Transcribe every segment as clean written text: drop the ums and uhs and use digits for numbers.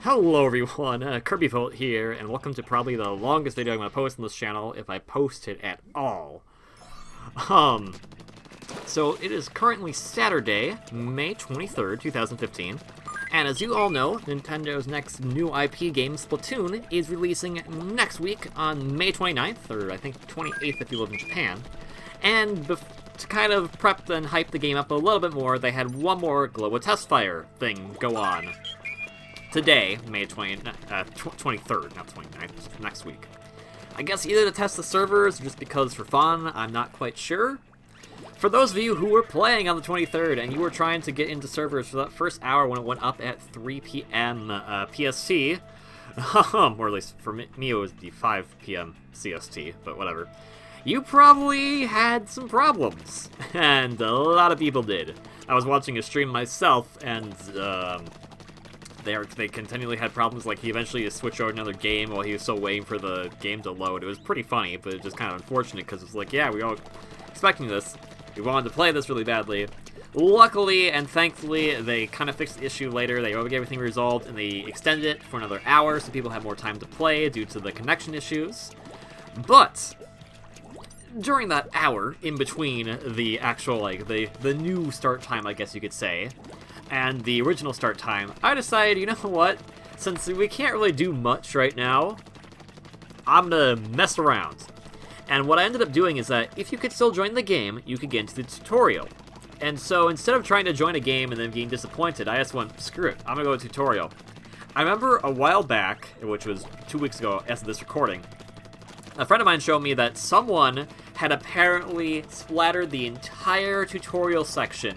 Hello everyone, KirbyVolt here, and welcome to probably the longest video I'm going to post on this channel, if I post it at all. So it is currently Saturday, May 23rd, 2015, and as you all know, Nintendo's next new IP game, Splatoon, is releasing next week on May 29th, or I think 28th if you live in Japan, and to kind of prep and hype the game up a little bit more, they had one more Global Testfire thing go on. Today, May 23rd, not 29th, next week. I guess either to test the servers, or just because for fun, I'm not quite sure. For those of you who were playing on the 23rd, and you were trying to get into servers for that first hour when it went up at 3 p.m. PST, or at least for me it was the 5 p.m. CST, but whatever. You probably had some problems, and a lot of people did. I was watching a stream myself, and they continually had problems, like he eventually just switched over to another game while he was still waiting for the game to load. It was pretty funny, but it was just kind of unfortunate, because it's like, yeah, we all expecting this. We wanted to play this really badly. Luckily and thankfully, they kind of fixed the issue later. They get everything resolved, and they extended it for another hour so people had more time to play due to the connection issues. But during that hour, in between the actual, like, the new start time, I guess you could say, and the original start time, I decided, you know what, since we can't really do much right now, I'm gonna mess around. And what I ended up doing is that if you could still join the game, you could get into the tutorial. And so instead of trying to join a game and then being disappointed, I just went, screw it, I'm gonna go to tutorial. I remember a while back, which was 2 weeks ago as of this recording, a friend of mine showed me that someone had apparently splattered the entire tutorial section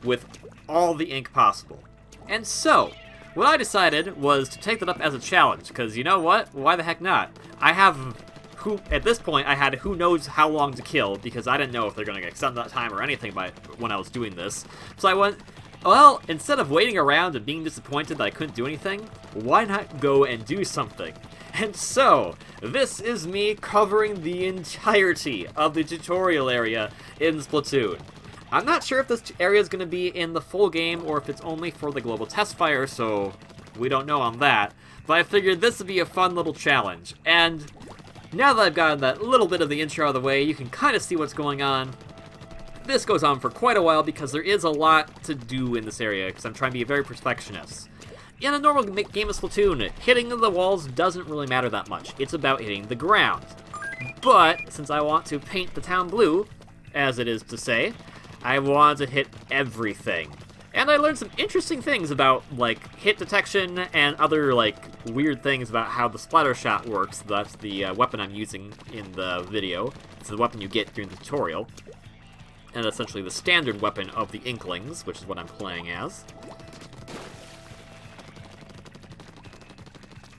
with all the ink possible. And so, what I decided was to take that up as a challenge, because you know what? Why the heck not? At this point, I had who knows how long to kill, because I didn't know if they're going to extend that time or anything when I was doing this. So I went, well, instead of waiting around and being disappointed that I couldn't do anything, why not go and do something? And so, this is me covering the entirety of the tutorial area in Splatoon. I'm not sure if this area is going to be in the full game or if it's only for the Global Testfire, so we don't know on that. But I figured this would be a fun little challenge. And now that I've gotten that little bit of the intro out of the way, you can kind of see what's going on. This goes on for quite a while because there is a lot to do in this area, because I'm trying to be a very perfectionist. In a normal game of Splatoon, hitting the walls doesn't really matter that much. It's about hitting the ground. But, since I want to paint the town blue, as it is to say, I wanted to hit everything. And I learned some interesting things about, like, hit detection and other, like, weird things about how the splatter shot works. That's the weapon I'm using in the video. It's the weapon you get during the tutorial. And essentially the standard weapon of the Inklings, which is what I'm playing as.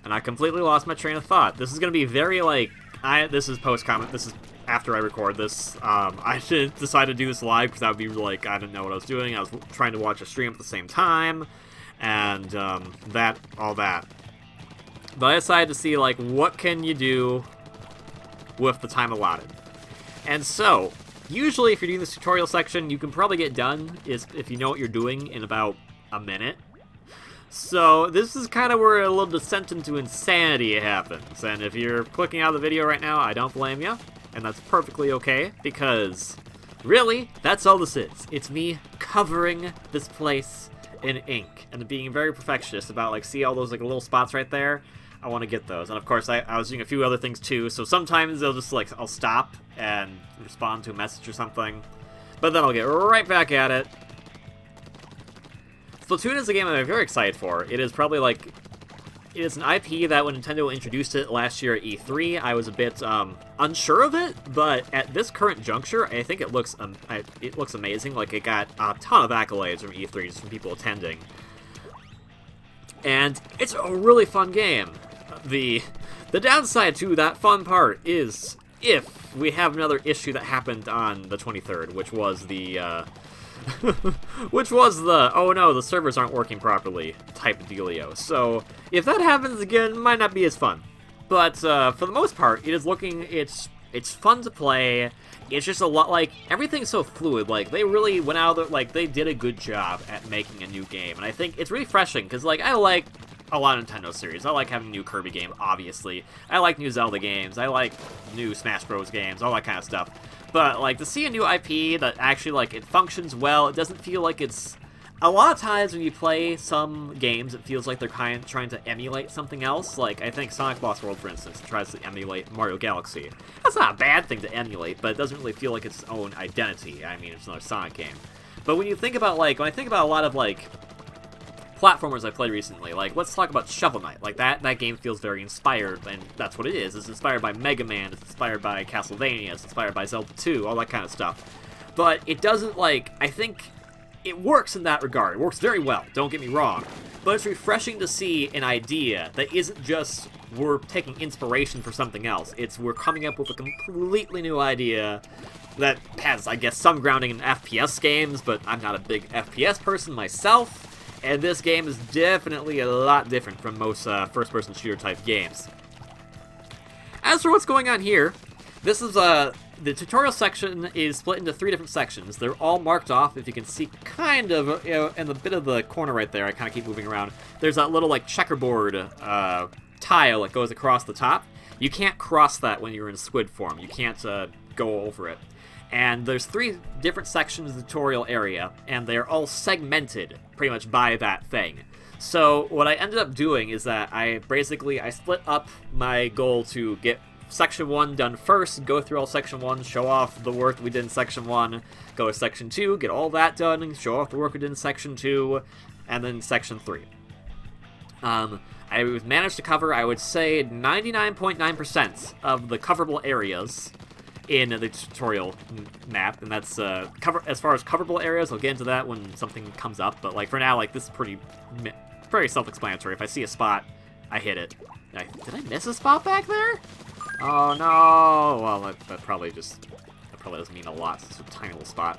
And I completely lost my train of thought. This is going to be very, like, this is post-comment, this is after I record this. I didn't decide to do this live because that would be like, I didn't know what I was doing. I was trying to watch a stream at the same time, and all that. But I decided to see, like, what can you do with the time allotted. And so, usually if you're doing this tutorial section, you can probably get done if you know what you're doing in about a minute. So, this is kind of where a little descent into insanity happens. And if you're clicking out of the video right now, I don't blame you. And that's perfectly okay, because, really, that's all this is. It's me covering this place in ink, and being very perfectionist about, like, see all those, like, little spots right there? I want to get those. And of course, I was doing a few other things too, so sometimes they'll just, like, I'll stop and respond to a message or something, but then I'll get right back at it. Splatoon is a game I'm very excited for. It is probably, like, it is an IP that when Nintendo introduced it last year at E3, I was a bit unsure of it, but at this current juncture, I think it looks amazing. Like, it got a ton of accolades from E3, just from people attending. And it's a really fun game. The downside to that fun part is if we have another issue that happened on the 23rd, which was the oh no, the servers aren't working properly type of dealio. So, if that happens again, it might not be as fun. But, for the most part, it's fun to play. It's just a lot, like, everything's so fluid. Like, they really went out there, like, they did a good job at making a new game. And I think it's refreshing, because, like, I like a lot of Nintendo series. I like having new Kirby game, obviously. I like new Zelda games. I like new Smash Bros. Games, all that kind of stuff. But, like, to see a new IP that actually, like, it functions well, it doesn't feel like it's... A lot of times when you play some games, it feels like they're kind of trying to emulate something else. Like, I think Sonic Lost World, for instance, tries to emulate Mario Galaxy. That's not a bad thing to emulate, but it doesn't really feel like its own identity. I mean, it's another Sonic game. But when you think about, like, when I think about a lot of, like, platformers I've played recently, like, let's talk about Shovel Knight. Like, that game feels very inspired, and that's what it is. It's inspired by Mega Man, it's inspired by Castlevania, it's inspired by Zelda 2, all that kind of stuff. But it doesn't, like, I think... It works in that regard. It works very well, don't get me wrong. But it's refreshing to see an idea that isn't just we're taking inspiration for something else. It's we're coming up with a completely new idea that has, I guess, some grounding in FPS games, but I'm not a big FPS person myself. And this game is definitely a lot different from most first-person shooter type games. As for what's going on here, this is the tutorial section is split into 3 different sections. They're all marked off, if you can see kind of, you know, in the bit of the corner right there, I kind of keep moving around. There's that little, like, checkerboard tile that goes across the top. You can't cross that when you're in squid form. You can't go over it. And there's 3 different sections of the tutorial area, and they're all segmented pretty much by that thing. So what I ended up doing is that I split up my goal to get Section 1 done first, go through all Section 1, show off the work we did in Section 1, go to Section 2, get all that done, show off the work we did in Section 2, and then Section 3. I managed to cover, I would say, 99.9% of the coverable areas in the tutorial map, and that's, as far as coverable areas, I'll get into that when something comes up, but, like, for now, like, this is pretty self-explanatory. If I see a spot, I hit it. Did I miss a spot back there? Oh no! Well, that probably doesn't mean a lot. It's a tiny little spot.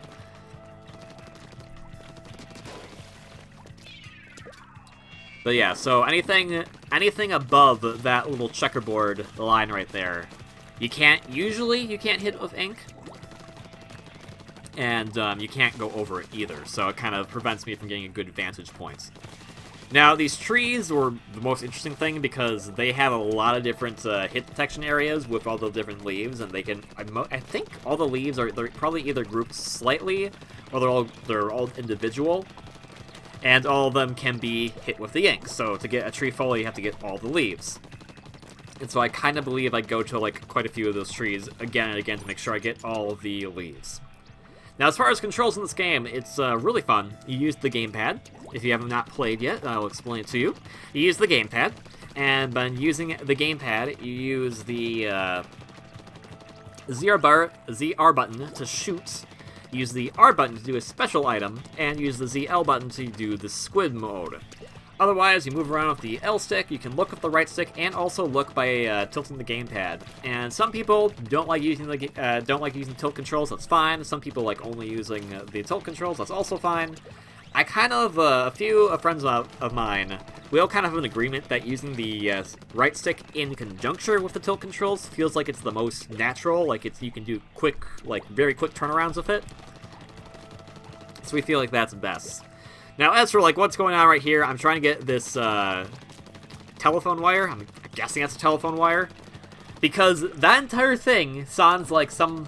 But yeah, so anything above that little checkerboard line right there, you can't hit with ink, and you can't go over it either. So it kind of prevents me from getting a good vantage point. Now, these trees were the most interesting thing because they have a lot of different hit detection areas with all the different leaves, and they can. I think all the leaves they're probably either grouped slightly, or they're all individual, and all of them can be hit with the ink. So to get a tree full, you have to get all the leaves. And so I kind of believe I go to like quite a few of those trees again and again to make sure I get all of the leaves. Now, as far as controls in this game, it's really fun. You use the gamepad. If you have not played yet, I'll explain it to you. You use the gamepad, and by using the gamepad, you use the ZR button to shoot, use the R button to do a special item, and use the ZL button to do the squid mode. Otherwise, you move around with the L stick, you can look with the right stick, and also look by tilting the gamepad. And some people don't like using tilt controls, that's fine. Some people like only using the tilt controls, that's also fine. I kind of, a few friends of mine, we all kind of have an agreement that using the right stick in conjunction with the tilt controls feels like it's the most natural, like you can do quick, like very quick turnarounds with it. So we feel like that's best. Now, as for like what's going on right here, I'm trying to get this telephone wire. I'm guessing that's a telephone wire. Because that entire thing sounds like some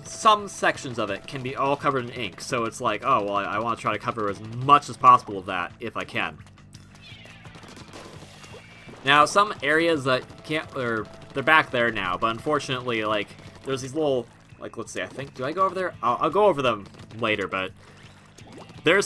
sections of it can be all covered in ink. So it's like, oh, well, I want to try to cover as much as possible of that if I can. Now, some areas that can't, they're back there now, but unfortunately, like, there's these little, like, let's see, I think, do I go over there? I'll go over them later, but there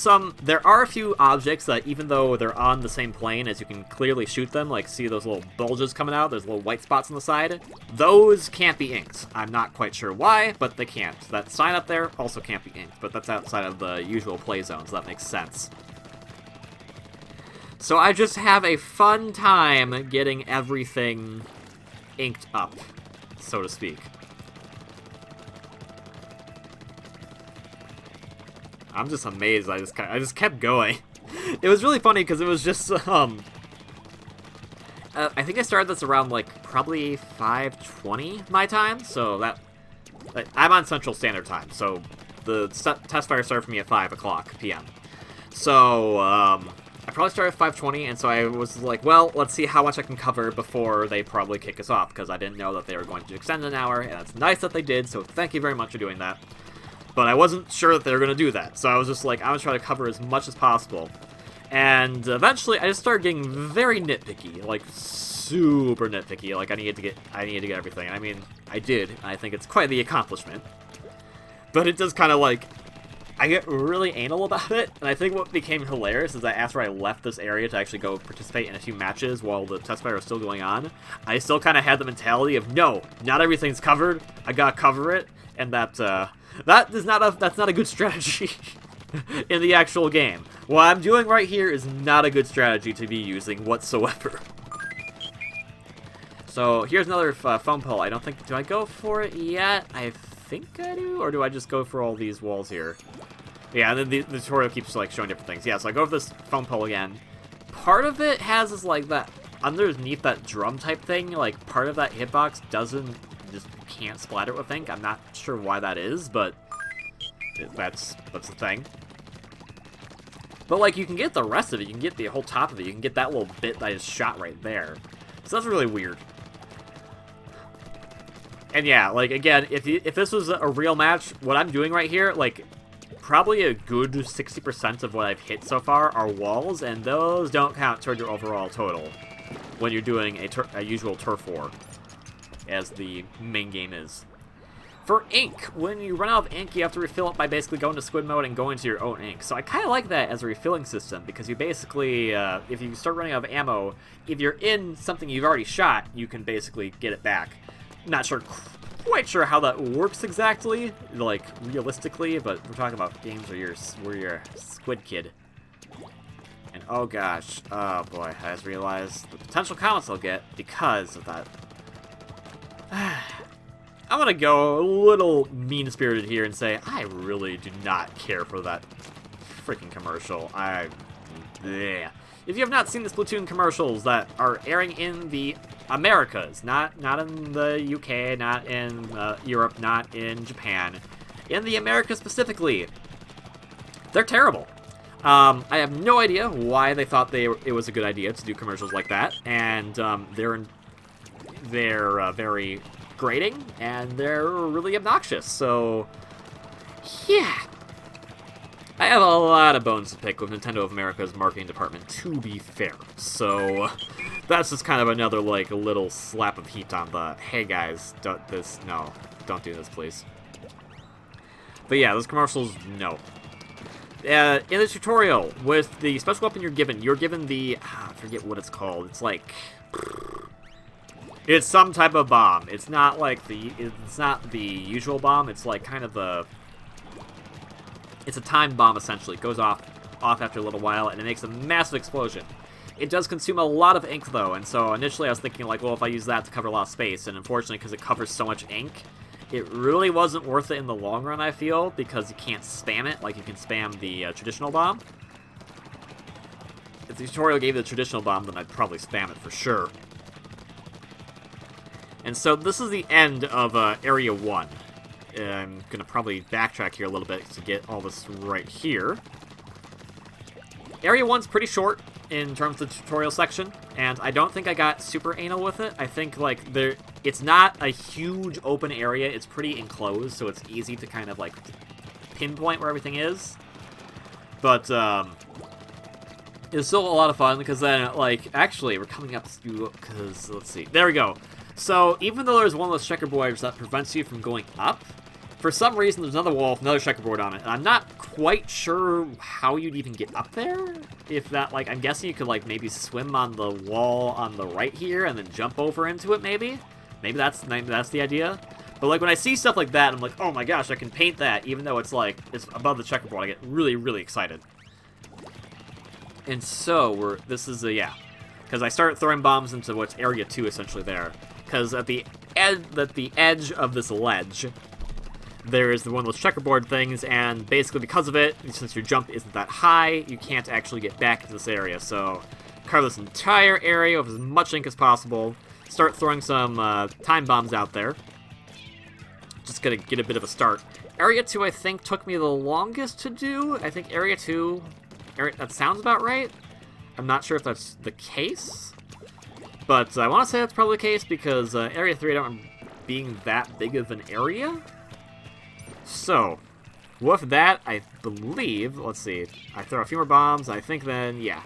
are a few objects that, even though they're on the same plane, as you can clearly shoot them, like, see those little bulges coming out, there's little white spots on the side, those can't be inked. I'm not quite sure why, but they can't. That sign up there also can't be inked, but that's outside of the usual play zone, so that makes sense. So I just have a fun time getting everything inked up, so to speak. I'm just amazed. I just kept going. It was really funny because it was just I think I started this around like probably 5:20 my time. So that I'm on Central Standard Time. So the test fire started for me at 5 o'clock p.m. So I probably started at 520, and so I was like, well, let's see how much I can cover before they probably kick us off, because I didn't know that they were going to extend an hour, and it's nice that they did, so thank you very much for doing that. But I wasn't sure that they were going to do that, so I was just like, I'm going to try to cover as much as possible. And eventually, I just started getting very nitpicky, like, super nitpicky, like, I needed to get everything. I mean, I did, and I think it's quite the accomplishment. But it does kind of, like, I get really anal about it, and I think what became hilarious is that after I left this area to actually go participate in a few matches while the Testfire was still going on, I still kind of had the mentality of, no, not everything's covered, I gotta cover it, and that's not a good strategy in the actual game. What I'm doing right here is not a good strategy to be using whatsoever. So here's another foam pole. I don't think, do I go for it yet? I think I do, or do I just go for all these walls here? Yeah, and then the tutorial keeps like showing different things. Yeah, so I go for this foam pole again. Part of it has this like that underneath that drum type thing, like part of that hitbox can't splatter with ink. I'm not sure why that is, but that's the thing. But like you can get the rest of it, you can get the whole top of it, you can get that little bit that I just shot right there. So that's really weird. And yeah, like, again, if this was a real match, what I'm doing right here, like, probably a good 60% of what I've hit so far are walls, and those don't count toward your overall total when you're doing a usual turf war, as the main game is. For ink, when you run out of ink, you have to refill it by basically going to squid mode and going to your own ink. So I kind of like that as a refilling system, because you basically, if you start running out of ammo, if you're in something you've already shot, you can basically get it back. Not quite sure how that works exactly, like, realistically, but we're talking about games where you're a squid kid. And oh gosh, oh boy, I just realized the potential comments I'll get because of that. I'm gonna go a little mean-spirited here and say, I really do not care for that freaking commercial. Yeah. If you have not seen the Splatoon commercials that are airing in the Americas, not in the UK, not in Europe, not in Japan, in the Americas specifically, they're terrible. I have no idea why they thought it was a good idea to do commercials like that, and they're very grating, and they're really obnoxious, so yeah. I have a lot of bones to pick with Nintendo of America's marketing department, to be fair. So that's just kind of another, like, little slap of heat on the, hey guys, don't do this, please. But yeah, those commercials, no. In the tutorial, with the special weapon you're given the, I forget what it's called. It's like, it's some type of bomb. It's not like it's not the usual bomb. It's like kind of the, it's a time bomb, essentially. It goes off after a little while, and it makes a massive explosion. It does consume a lot of ink, though, and so initially I was thinking, like, well, if I use that to cover a lot of space, and unfortunately, because it covers so much ink, it really wasn't worth it in the long run, I feel, because you can't spam it like you can spam the traditional bomb. If the tutorial gave the traditional bomb, then I'd probably spam it for sure. And so this is the end of Area 1. I'm going to probably backtrack here a little bit to get all this right here. Area 1's pretty short in terms of the tutorial section, and I don't think I got super anal with it. I think, like, it's not a huge open area. It's pretty enclosed, so it's easy to kind of, like, pinpoint where everything is. But, it's still a lot of fun, because then, like, actually, we're coming up to, because, let's see, there we go. So, even though there's one of those checkerboards that prevents you from going up, for some reason there's another wall with another checkerboard on it, and I'm not quite sure how you'd even get up there. If that, like, I'm guessing you could, like, maybe swim on the wall on the right here and then jump over into it, maybe? Maybe that's the idea. But, like, when I see stuff like that, I'm like, oh my gosh, I can paint that, even though it's, like, it's above the checkerboard. I get really, really excited. And so, this is yeah. Because I started throwing bombs into what's Area 2, essentially, there. Because at the edge of this ledge, there is one of those checkerboard things, and basically because of it, since your jump isn't that high, you can't actually get back into this area. So, cover this entire area with as much ink as possible. Start throwing some time bombs out there. Just gonna get a bit of a start. Area 2, I think, took me the longest to do. I think Area 2, that sounds about right. I'm not sure if that's the case, but I want to say that's probably the case because Area 3 I don't remember being that big of an area. So, with that, I believe, let's see, I throw a few more bombs, I think then, yeah.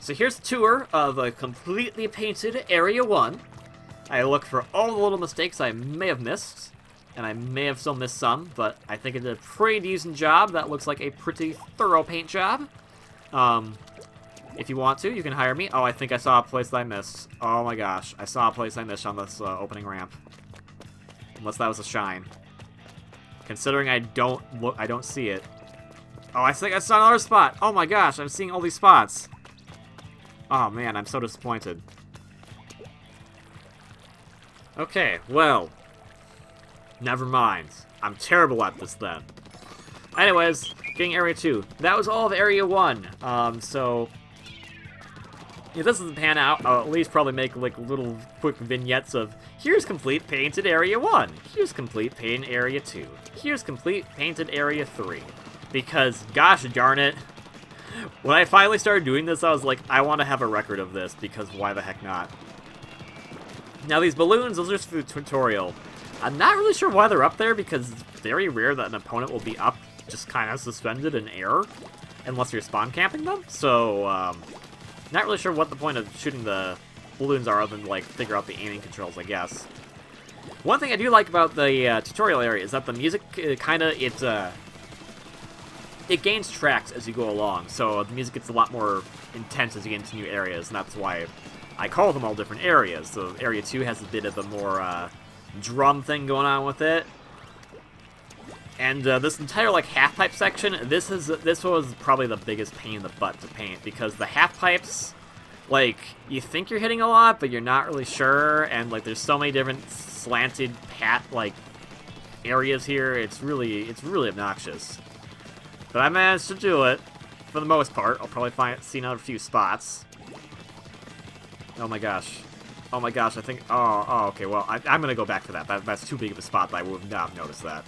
So here's a tour of a completely painted Area 1. I look for all the little mistakes I may have missed, and I may have still missed some, but I think it did a pretty decent job. That looks like a pretty thorough paint job. If you want to, you can hire me. Oh, I think I saw a place that I missed. Oh my gosh, I saw a place I missed on this opening ramp. Unless that was a shine. Considering I don't see it. Oh, I think I saw another spot. Oh my gosh, I'm seeing all these spots. Oh man, I'm so disappointed. Okay, well, never mind. I'm terrible at this then. Anyways, getting Area 2. That was all of Area 1. So, if this doesn't pan out, I'll at least probably make like little quick vignettes of here's complete painted Area 1. Here's complete painted Area 2. Here's complete painted Area 3. Because, gosh darn it, when I finally started doing this, I was like, I want to have a record of this, because why the heck not? Now, these balloons, those are just for the tutorial. I'm not really sure why they're up there, because it's very rare that an opponent will be up, just kind of suspended in air, unless you're spawn camping them. So, not really sure what the point of shooting the balloons are, other than, like, figure out the aiming controls, I guess. One thing I do like about the tutorial area is that the music it gains tracks as you go along, so the music gets a lot more intense as you get into new areas, and that's why I call them all different areas. So Area 2 has a bit of a more drum thing going on with it. And this entire like half-pipe section, this was probably the biggest pain in the butt to paint, because the half-pipes, like, you think you're hitting a lot, but you're not really sure, and like there's so many different slanted areas here, it's really obnoxious. But I managed to do it, for the most part. I'll probably see another few spots. Oh my gosh. Oh my gosh, I think... Oh, okay, well, I'm gonna go back to that. That's too big of a spot that I would not have noticed that.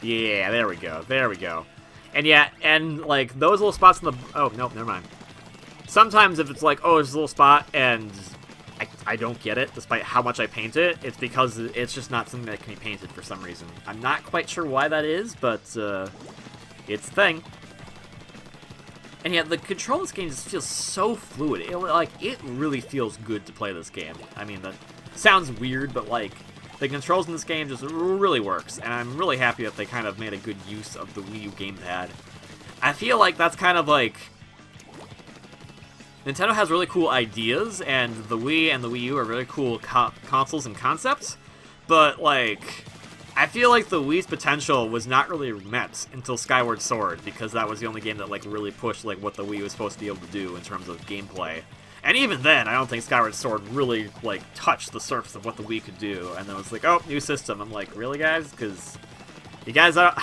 Yeah, there we go, there we go. And yeah, and, like, those little spots in the... Oh, nope, never mind. Sometimes if it's like, oh, there's a little spot, and I don't get it, despite how much I paint it, it's because it's just not something that can be painted for some reason. I'm not quite sure why that is, but, it's a thing. And yeah, the control of this game just feels so fluid. It really feels good to play this game. I mean, that sounds weird, but like, the controls in this game just really works. And I'm really happy that they kind of made a good use of the Wii U gamepad. I feel like that's kind of like... Nintendo has really cool ideas, and the Wii and the Wii U are really cool consoles and concepts. But like... I feel like the Wii's potential was not really met until Skyward Sword, because that was the only game that like really pushed like what the Wii was supposed to be able to do in terms of gameplay. And even then, I don't think Skyward Sword really like touched the surface of what the Wii could do. And then it was like, oh, new system. I'm like, really, guys? Because you guys are...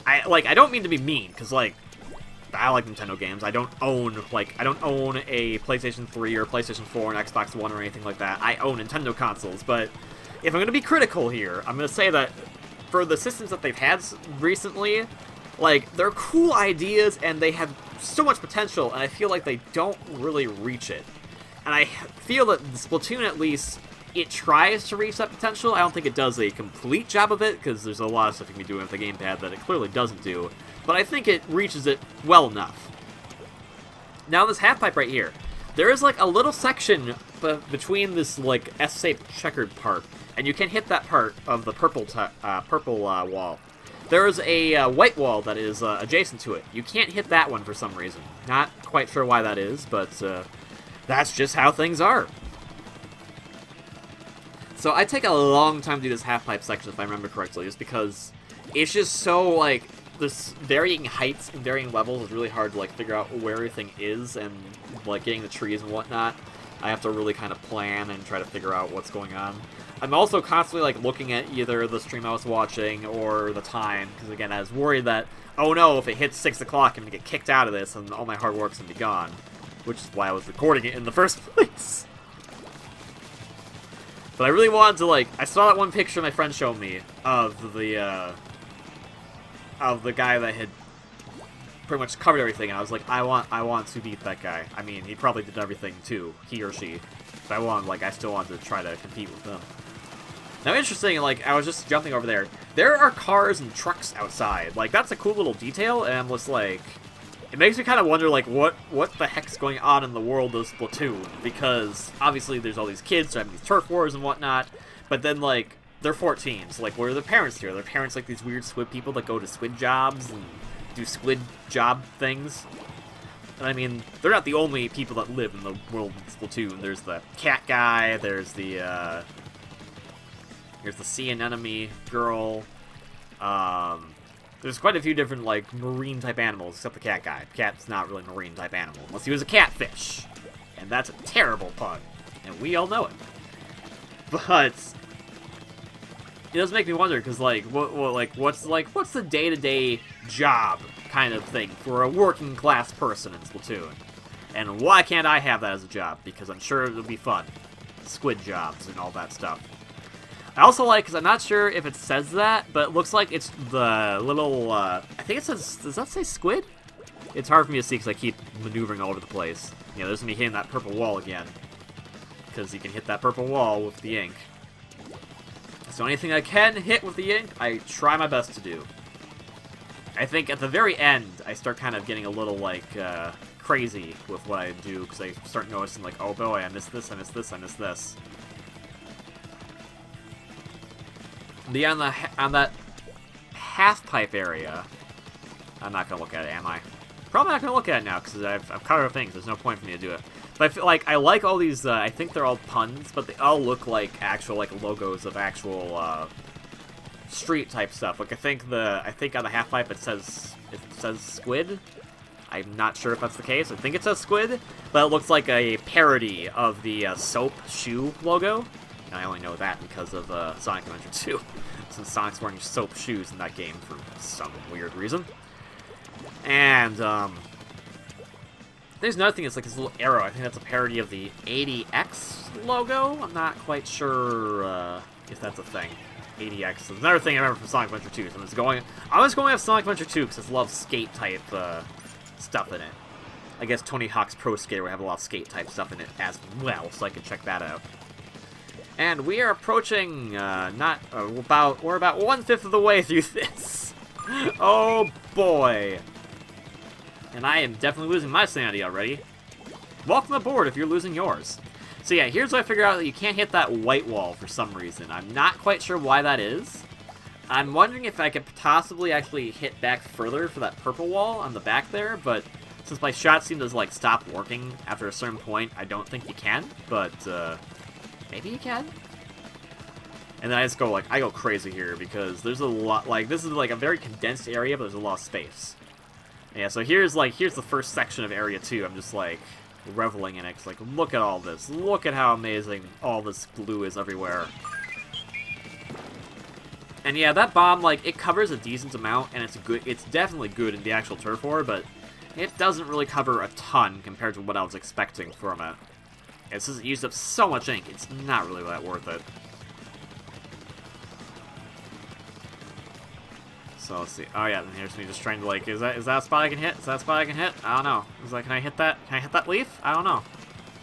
I don't mean to be mean, because like I like Nintendo games. I don't own a PlayStation 3 or PlayStation 4 and Xbox One or anything like that. I own Nintendo consoles, but if I'm going to be critical here, I'm going to say that for the systems that they've had recently, like, they're cool ideas and they have so much potential, and I feel like they don't really reach it. And I feel that Splatoon, at least, it tries to reach that potential. I don't think it does a complete job of it, because there's a lot of stuff you can be doing with the gamepad that it clearly doesn't do, but I think it reaches it well enough. Now, this half-pipe right here, there is, like, a little section between this, like, S-shaped checkered part, and you can hit that part of the purple wall. There is a white wall that is adjacent to it. You can't hit that one for some reason. Not quite sure why that is, but that's just how things are. So I take a long time to do this half-pipe section, if I remember correctly, just because it's just so, like, this varying heights and varying levels is really hard to, like, figure out where everything is, and, like, getting the trees and whatnot. I have to really kind of plan and try to figure out what's going on. I'm also constantly, like, looking at either the stream I was watching or the time, because, again, I was worried that, oh no, if it hits 6 o'clock, I'm going to get kicked out of this, and all my hard work's going to be gone. Which is why I was recording it in the first place. But I really wanted to, like, I saw that one picture my friend showed me of the guy that had pretty much covered everything, and I was like, I want to beat that guy. I mean, he probably did everything too, he or she. But I still wanted to try to compete with them. Now, interesting, like, I was just jumping over there. There are cars and trucks outside. Like, that's a cool little detail, and I'm just like, it makes me kind of wonder, like, what the heck's going on in the world of Splatoon? Because, obviously, there's all these kids having these turf wars and whatnot, but then, like, they're 14, so, like, what are their parents here? Their parents, like, these weird squid people that go to squid jobs and do squid job things. And, I mean, they're not the only people that live in the world of Splatoon. There's the cat guy, there's the sea anemone girl. There's quite a few different, like, marine-type animals, except the cat guy. Cat's not really a marine-type animal, unless he was a catfish. And that's a terrible pun. And we all know it. But it does make me wonder, because, like, what's the day-to-day job kind of thing for a working-class person in Splatoon? And why can't I have that as a job? Because I'm sure it'll be fun. Squid jobs and all that stuff. I also like, because I'm not sure if it says that, but it looks like it's the little, I think it says, does that say squid? It's hard for me to see because I keep maneuvering all over the place. Yeah, there's me hitting that purple wall again. Because you can hit that purple wall with the ink. So anything I can hit with the ink, I try my best to do. I think at the very end, I start kind of getting a little, like, crazy with what I do, because I start noticing, like, oh boy, I missed this, I missed this, I missed this. On that half-pipe area, I'm not going to look at it, am I? Probably not going to look at it now, because I've covered things. There's no point for me to do it. But I feel like I like all these, I think they're all puns, but they all look like actual, like, logos of actual, street-type stuff. Like, I think on the half-pipe it says squid. I'm not sure if that's the case. I think it says squid, but it looks like a parody of the, soap shoe logo. And I only know that because of Sonic Adventure 2, since Sonic's wearing soap shoes in that game for some weird reason. And, there's another thing, it's like this little arrow. I think that's a parody of the 80X logo. I'm not quite sure if that's a thing. 80X. There's another thing I remember from Sonic Adventure 2. So I was going with Sonic Adventure 2 because it loves skate-type stuff in it. I guess Tony Hawk's Pro Skater would have a lot of skate-type stuff in it as well, so I could check that out. And we are approaching, we're about 1/5 of the way through this. Oh boy. And I am definitely losing my sanity already. Welcome aboard if you're losing yours. So yeah, here's what I figured out, that you can't hit that white wall for some reason. I'm not quite sure why that is. I'm wondering if I could possibly actually hit back further for that purple wall on the back there, but since my shot seemed to, like, stop working after a certain point, I don't think you can, but, maybe you can? And then I just go, like, I go crazy here, because there's a lot, like, this is, like, a very condensed area, but there's a lot of space. Yeah, so here's the first section of Area 2. I'm just, like, reveling in it. It's like, look at all this. Look at how amazing all this blue is everywhere. And yeah, that bomb, like, it covers a decent amount, and it's good. It's definitely good in the actual turf war, but it doesn't really cover a ton compared to what I was expecting from it. It's just used up so much ink, it's not really that worth it. So let's see. Oh yeah, and here's me just trying to, like, is that a spot I can hit? Is that a spot I can hit? I don't know. Is that, can I hit that? Can I hit that leaf? I don't know.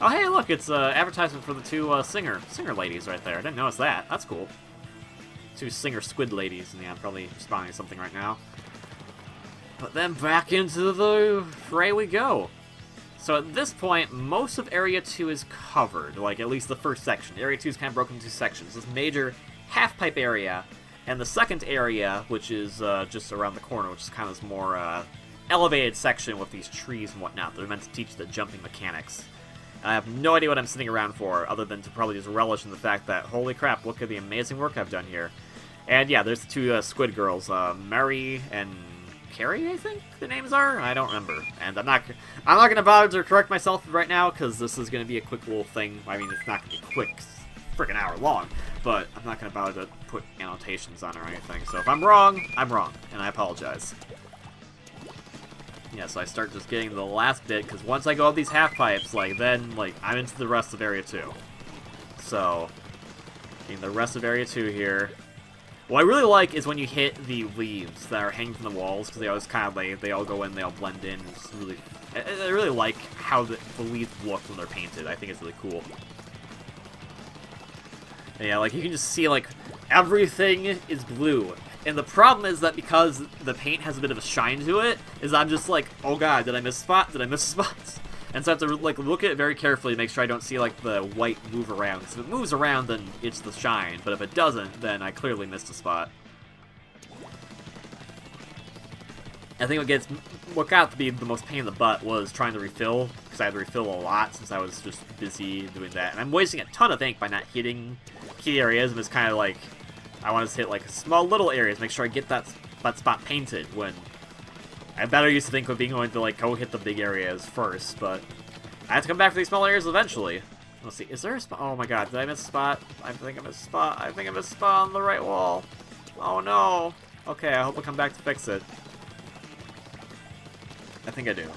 Oh hey, look, it's advertisement for the two singer ladies right there. I didn't notice that. That's cool. Two singer squid ladies, and yeah, I'm probably responding to something right now. But then back into the fray we go. So at this point, most of Area 2 is covered, like at least the first section. Area 2 is kind of broken into two sections. This major half-pipe area, and the second area, which is just around the corner, which is kind of this more elevated section with these trees and whatnot. They're meant to teach the jumping mechanics. And I have no idea what I'm sitting around for, other than to probably just relish in the fact that, holy crap, look at the amazing work I've done here. And yeah, there's the two squid girls, Mary and Carrie, I think the names are? I don't remember. And I'm not gonna bother to correct myself right now, because this is gonna be a quick little thing. I mean, it's not gonna be quick, freaking hour long, but I'm not gonna bother to put annotations on or anything. So if I'm wrong, I'm wrong, and I apologize. Yeah, so I start just getting the last bit, because once I go up these half pipes, like, then, like, I'm into the rest of Area 2. So, getting the rest of Area 2 here. What I really like is when you hit the leaves that are hanging from the walls, because they always kind of like, they all go in, they all blend in. It's really, I really like how the leaves look when they're painted. I think it's really cool. And yeah, like you can just see like everything is blue. And the problem is that because the paint has a bit of a shine to it, is I'm just like, oh god, did I miss a spot? Did I miss a spot? And so I have to like look at it very carefully to make sure I don't see like the white move around. Because if it moves around, then it's the shine. But if it doesn't, then I clearly missed a spot. I think what got to be the most pain in the butt was trying to refill, because I had to refill a lot since I was just busy doing that. And I'm wasting a ton of ink by not hitting key areas, and it's kind of like, I want to hit like small little areas, make sure I get that spot painted, when I better used to think of being going to like go hit the big areas first, but I have to come back to these small areas eventually. Let's see, is there a spot? Oh my god, did I miss a spot? I think I missed a spot. I think I missed a spot on the right wall. Oh no. Okay, I hope I come back to fix it. I think I do.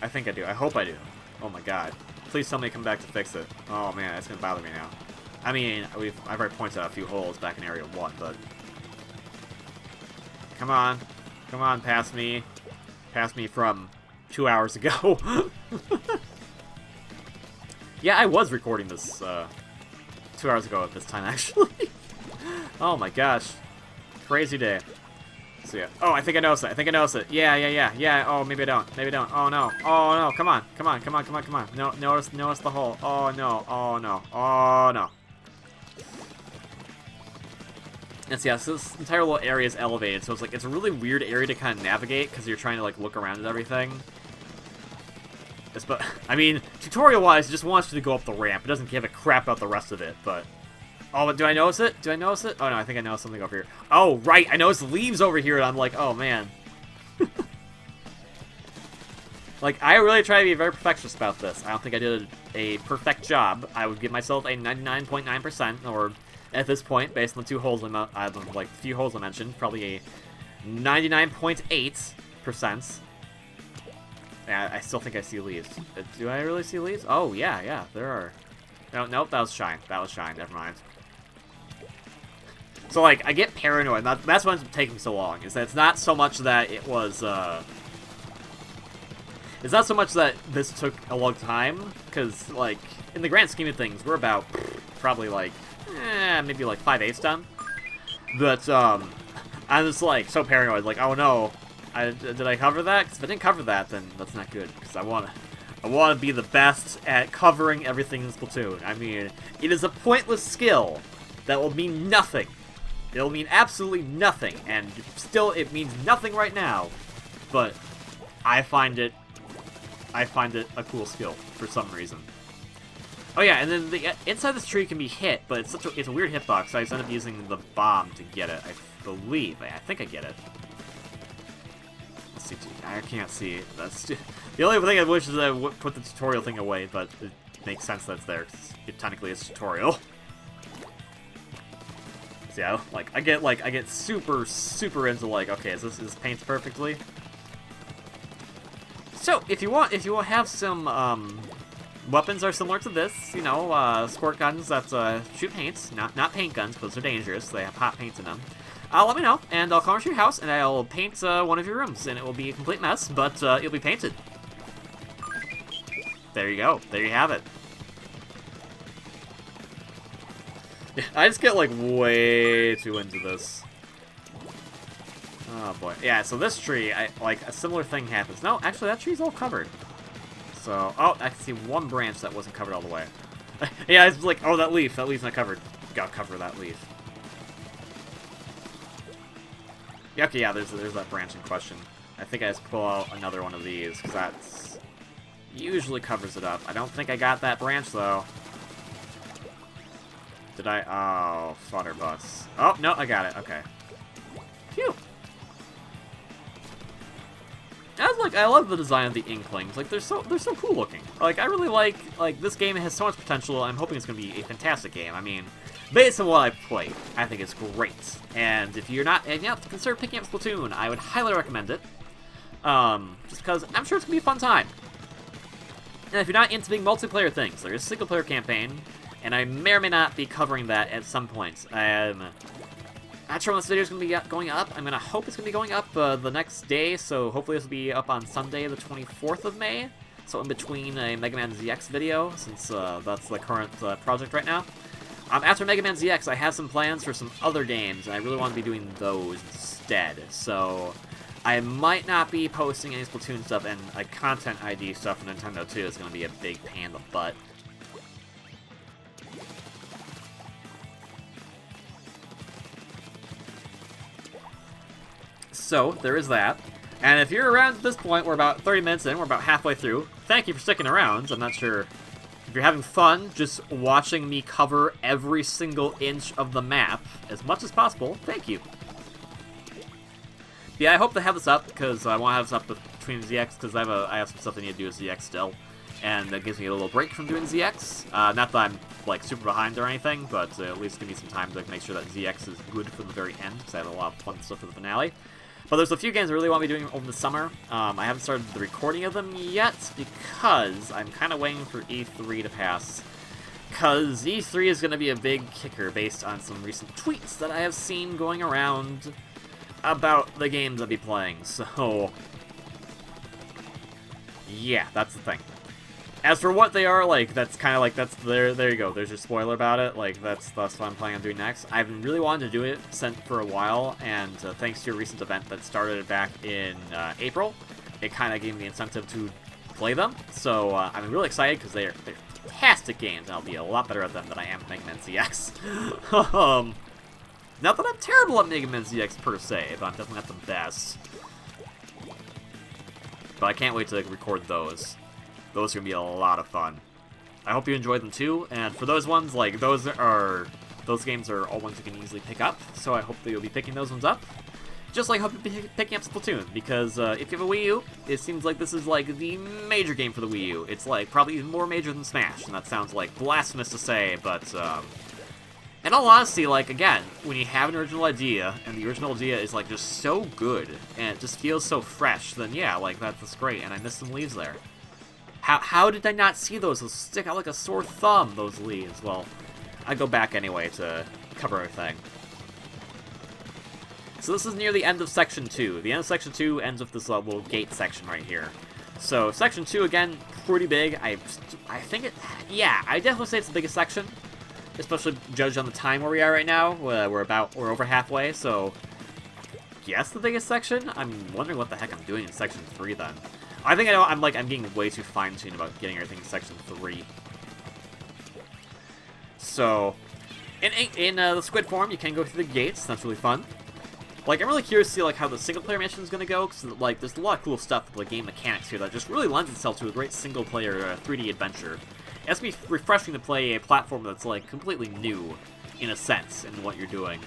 I think I do. I hope I do. Oh my god. Please tell me to come back to fix it. Oh man, that's gonna bother me now. I mean, I've already pointed out a few holes back in Area 1, but... Come on. Come on, pass me. Pass me from 2 hours ago. Yeah, I was recording this 2 hours ago at this time, actually. Oh my gosh. Crazy day. So yeah. Oh, I think I noticed it. I think I noticed it. Yeah. Oh, maybe I don't. Maybe I don't. Oh no. Oh no. Come on. Come on. No, notice the hole. Oh no. Oh no. Oh no. And so yeah, so this entire little area is elevated, so it's like, it's a really weird area to kind of navigate, because you're trying to like look around at everything. But, I mean, tutorial-wise, it just wants you to go up the ramp. It doesn't give a crap about the rest of it, but... Oh, do I notice it? Do I notice it? Oh no, I think I noticed something over here. Oh, right! I noticed leaves over here, and I'm like, oh man. Like, I really try to be very perfectionist about this. I don't think I did a perfect job. I would give myself a 99.9%, or... At this point, based on the few holes I mentioned, probably a 99.8%. Yeah, I still think I see leaves. Do I really see leaves? Oh, yeah, there are. No, nope, that was shine. That was shine, never mind. So, like, I get paranoid. That's why it's taking so long, is that it's not so much that it was, it's not so much that this took a long time, because, like, in the grand scheme of things, we're about probably, like, maybe like 5/8 done. But, I'm just like, so paranoid, like, oh no, did I cover that? Because if I didn't cover that, then that's not good, because I want to be the best at covering everything in Splatoon. I mean, it is a pointless skill that will mean nothing. It'll mean absolutely nothing, and still, it means nothing right now, but I find it a cool skill, for some reason. Oh yeah, and then the inside this tree can be hit, but it's a weird hitbox, so I just end up using the bomb to get it. I believe. I think I get it. Let's see. I can't see. That's the only thing I wish is I would put the tutorial thing away, but it makes sense that it's there. Cause it technically is a tutorial. So yeah, like I get super into like, okay, is this paints perfectly? So if you want to have some weapons are similar to this, you know, squirt guns that shoot paints, not paint guns, because they're dangerous. They have hot paints in them. Let me know, and I'll come to your house, and I'll paint one of your rooms, and it will be a complete mess, but it'll be painted. There you go. There you have it. I just get, like, way too into this. Oh, boy. Yeah, so this tree, like, a similar thing happens. No, actually, that tree's all covered. So, oh, I can see one branch that wasn't covered all the way. Yeah, it's like, oh, that leaf's not covered. Gotta cover that leaf. Yeah, okay, yeah, there's that branch in question. I think I just pull out another one of these, because that's usually covers it up. I don't think I got that branch, though. Did I? Oh, Futterbus. Oh, no, I got it. Okay. Phew. I love the design of the Inklings. Like, they're so cool looking. Like, I really like this game has so much potential. I'm hoping it's gonna be a fantastic game. I mean, based on what I've played, I think it's great. And if you're not, consider picking up Splatoon, I would highly recommend it. Just because I'm sure it's gonna be a fun time. And if you're not into big multiplayer things, there is a single-player campaign, and I may or may not be covering that at some point. I not sure when this video is going to be going up. I'm going to hope it's going to be going up the next day, so hopefully this will be up on Sunday, the 24th of May. So in between a Mega Man ZX video, since that's the current project right now. After Mega Man ZX, I have some plans for some other games, and I really want to be doing those instead. So I might not be posting any Splatoon stuff, and content ID stuff from Nintendo too is going to be a big pain in the butt. So, there is that. And if you're around at this point, we're about 30 minutes in, we're about halfway through. Thank you for sticking around. I'm not sure if you're having fun just watching me cover every single inch of the map as much as possible. Thank you. Yeah, I hope to have this up, because I want to have this up between ZX, because I have some stuff I need to do with ZX still. And that gives me a little break from doing ZX. Not that I'm, like, super behind or anything, but at least give me some time to make sure that ZX is good for the very end, because I have a lot of fun stuff for the finale. But there's a few games I really want to be doing over the summer. I haven't started the recording of them yet, because I'm kind of waiting for E3 to pass. Because E3 is going to be a big kicker based on some recent tweets that I have seen going around about the games I'll be playing. So, yeah, that's the thing. As for what they are, like, that's kind of like, there you go, there's your spoiler about it, like, that's what I'm planning on doing next. I've been really wanted to do it for a while, and thanks to a recent event that started back in April, it kind of gave me the incentive to play them, so I'm really excited, because they're fantastic games, and I'll be a lot better at them than I am at Mega Man ZX. Not that I'm terrible at Mega Man ZX per se, but I'm definitely not the best. But I can't wait to record those. Those are going to be a lot of fun. I hope you enjoyed them too, and for those ones, like, those games are all ones you can easily pick up, so I hope that you'll be picking those ones up. Just like I hope you'll be picking up Splatoon, because if you have a Wii U, it seems like this is, like, the major game for the Wii U. It's, like, probably even more major than Smash, and that sounds, like, blasphemous to say, but, in all honesty, like, again, when you have an original idea, and the original idea is, like, just so good, and it just feels so fresh, then yeah, like, that's great, and I missed some leaves there. How did I not see those? Those stick out like a sore thumb, those leaves. Well, I go back anyway to cover everything. So this is near the end of Section 2. The end of Section 2 ends with this little gate section right here. So Section 2, again, pretty big. I think it... Yeah, I definitely say it's the biggest section. Especially judged on the time where we are right now. We're over halfway, so... Yes, the biggest section? I'm wondering what the heck I'm doing in Section 3 then. I think I'm getting way too fine-tuned about getting everything in Section 3. So, in the squid form, you can go through the gates. That's really fun. Like, I'm really curious to see, like, how the single-player mission is going to go, because, like, there's a lot of cool stuff with the game mechanics here that just really lends itself to a great single-player 3D adventure. It's going to be refreshing to play a platform that's, like, completely new, in a sense, in what you're doing.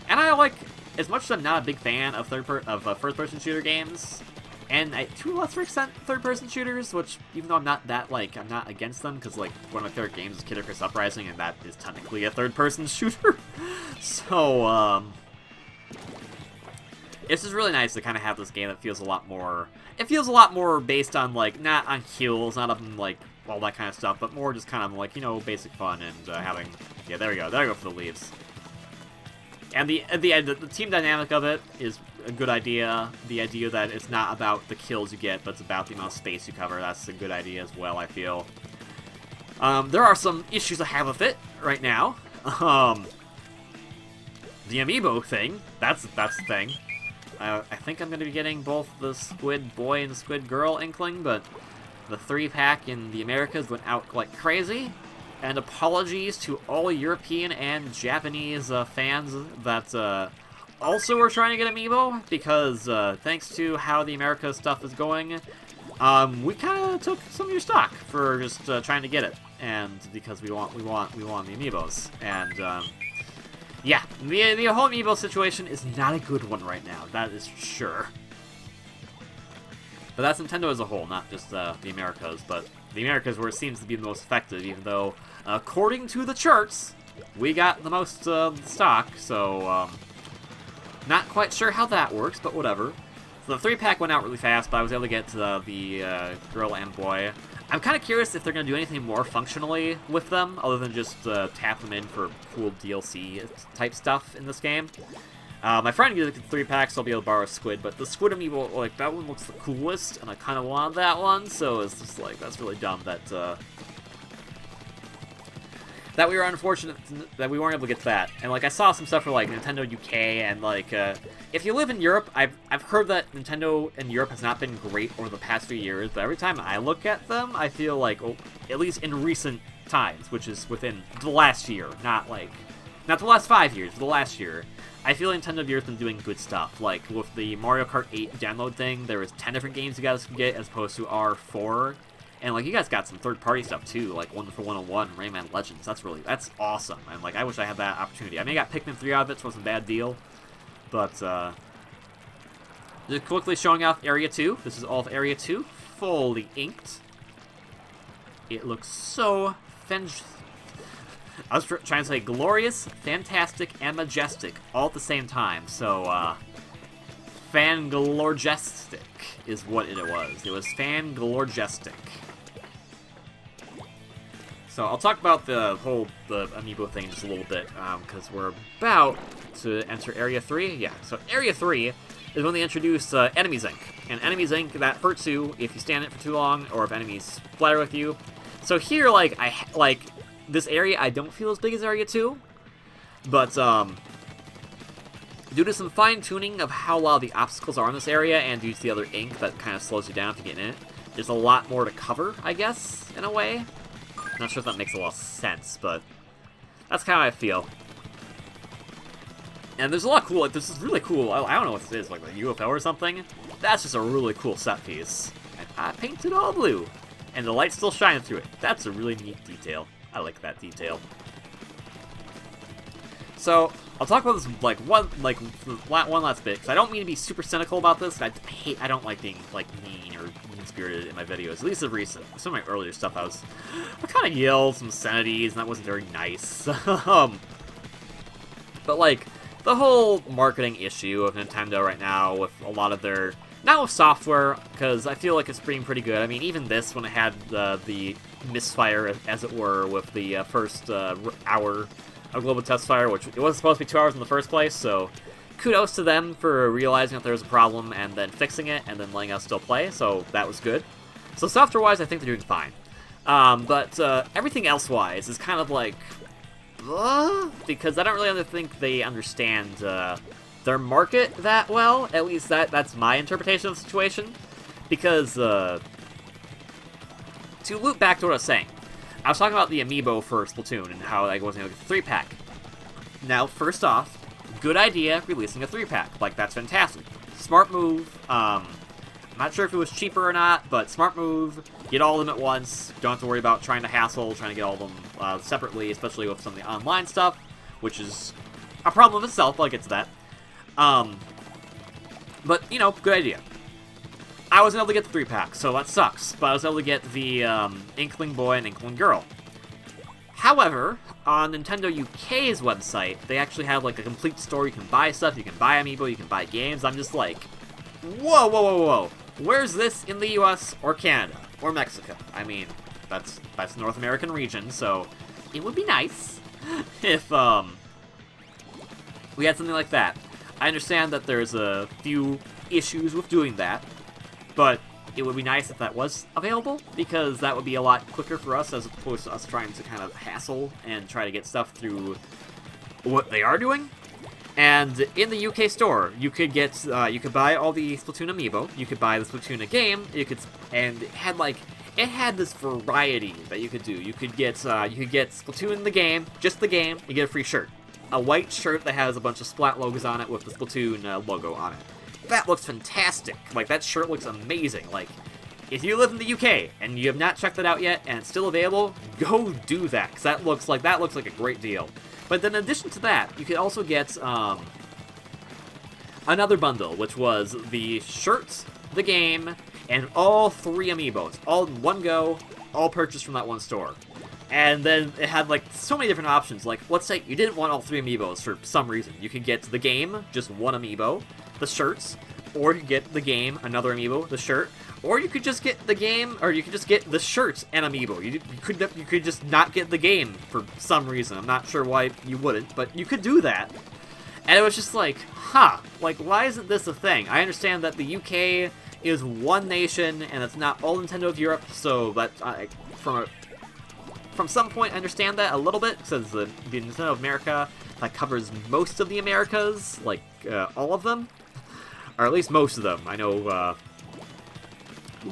And I like, as much as I'm not a big fan of first-person shooter games, and to a lesser extent, third-person shooters, which, even though I'm not that, like, I'm not against them, because, like, one of my favorite games is Kid Icarus Uprising, and that is technically a third-person shooter. So, it's just really nice to kind of have this game that feels a lot more... It feels a lot more based on, like, not on kills, not on, like, all that kind of stuff, but more just kind of, like, you know, basic fun and having... Yeah, there we go. There I go for the leaves. And the team dynamic of it is a good idea. The idea that it's not about the kills you get, but it's about the amount of space you cover. That's a good idea as well, I feel. There are some issues I have with it right now. The amiibo thing, that's the thing. I think I'm going to be getting both the Squid Boy and the Squid Girl Inkling, but the 3-pack in the Americas went out like crazy. And apologies to all European and Japanese fans that also were trying to get amiibo, because thanks to how the America stuff is going, we kind of took some of your stock for just trying to get it, and because we want the amiibos, and yeah, the whole amiibo situation is not a good one right now. That is sure. But that's Nintendo as a whole, not just the Americas, but the Americas where it seems to be the most effective, even though, according to the charts, we got the most stock, so, not quite sure how that works, but whatever. So the 3-pack went out really fast, but I was able to get to the girl and boy. I'm kind of curious if they're going to do anything more functionally with them, other than just tap them in for cool DLC-type stuff in this game. My friend gets the 3-pack, so I'll be able to borrow a squid, but the squid amiibo, like, that one looks the coolest, and I kind of wanted that one, so it's just like, that's really dumb that that we were unfortunate that we weren't able to get that. And, like, I saw some stuff for, like, Nintendo UK, and, like, if you live in Europe, I've heard that Nintendo in Europe has not been great over the past few years, but every time I look at them, I feel like, oh, at least in recent times, which is within the last year, not the last 5 years, but the last year, I feel Nintendo of Europe has been doing good stuff. Like, with the Mario Kart 8 download thing, there was 10 different games you guys could get, as opposed to our 4. And, like, you guys got some third-party stuff, too, like Wonderful 101, Rayman Legends. That's awesome. And, like, I wish I had that opportunity. I mean, I got Pikmin 3 out of it, so it wasn't a bad deal. But, just quickly showing off Area 2. This is all of Area 2, fully inked. It looks so I was trying to say glorious, fantastic, and majestic all at the same time. So, Fangorgestic is what it was. It was Fangorgestic. So I'll talk about the amiibo thing just a little bit, because we're about to enter Area 3. Yeah, so Area 3 is when they introduce Enemies Inc. And Enemies Inc. that hurts you if you stand it for too long, or if enemies splatter with you. So here, like, this area I don't feel as big as Area 2, but due to some fine-tuning of how loud the obstacles are in this area, and due to the other ink that kind of slows you down if you get in it, there's a lot more to cover, I guess, in a way. Not sure if that makes a lot of sense, but that's kind of how I feel. And there's a lot of cool, like, this is really cool, I don't know what this is, like a UFO or something? That's just a really cool set piece. And I painted all blue, and the light's still shining through it. That's a really neat detail. I like that detail. So, I'll talk about this, like, one last bit, because I don't mean to be super cynical about this. I don't like being, like, mean or mean-spirited in my videos, at least of recent. Some of my earlier stuff, I kind of yelled some obscenities, and that wasn't very nice. But, like, the whole marketing issue of Nintendo right now with a lot of their, not with software, because I feel like it's being pretty good. I mean, even this, when it had the misfire, as it were, with the first hour of Global Testfire, which it wasn't supposed to be 2 hours in the first place, so kudos to them for realizing that there was a problem and then fixing it and then letting us still play, so that was good. So software-wise, I think they're doing fine. But everything else-wise is kind of like, because I don't really think they understand their market that well. At least that's my interpretation of the situation. Because, to loop back to what I was saying, I was talking about the amiibo for Splatoon and how I wasn't able to get the 3-pack. Now, first off, good idea releasing a 3-pack. Like, that's fantastic. Smart move. I'm not sure if it was cheaper or not, but smart move. Get all of them at once. Don't have to worry about trying to get all of them separately, especially with some of the online stuff, which is a problem of itself. I'll get to that. But, you know, good idea. I wasn't able to get the 3-pack, so that sucks. But I was able to get the Inkling Boy and Inkling Girl. However, on Nintendo UK's website, they actually have, like, a complete store. You can buy stuff, you can buy amiibo, you can buy games. I'm just like, whoa, whoa, whoa, whoa. Where's this in the US or Canada or Mexico? I mean, that's North American region, so it would be nice if we had something like that. I understand that there's a few issues with doing that, but it would be nice if that was available, because that would be a lot quicker for us as opposed to us trying to kind of hassle and try to get stuff through what they are doing. And in the UK store, you could get, you could buy all the Splatoon amiibo, you could buy the Splatoon game, and it had this variety that you could do. You could get Splatoon the game, just the game, you get a free shirt. A white shirt that has a bunch of Splat logos on it with the Splatoon logo on it. That looks fantastic. Like, that shirt looks amazing. Like, if you live in the UK and you have not checked that out yet and it's still available, go do that, because that looks like a great deal. But then in addition to that, you could also get another bundle, which was the shirt, the game, and all 3 amiibos, all in one go, all purchased from that one store. And then it had, like, so many different options. Like, let's say you didn't want all 3 amiibos for some reason. You could get the game, just 1 amiibo, the shirts, or you could get the game, another amiibo, the shirt, or you could just get the game, or you could just get the shirts and amiibo. You could just not get the game for some reason. I'm not sure why you wouldn't, but you could do that. And it was just like, huh, like, why isn't this a thing? I understand that the UK is one nation, and it's not all Nintendo of Europe, so that, from some point, I understand that a little bit, since the Nintendo of America, that covers most of the Americas, like, all of them, or at least most of them. I know,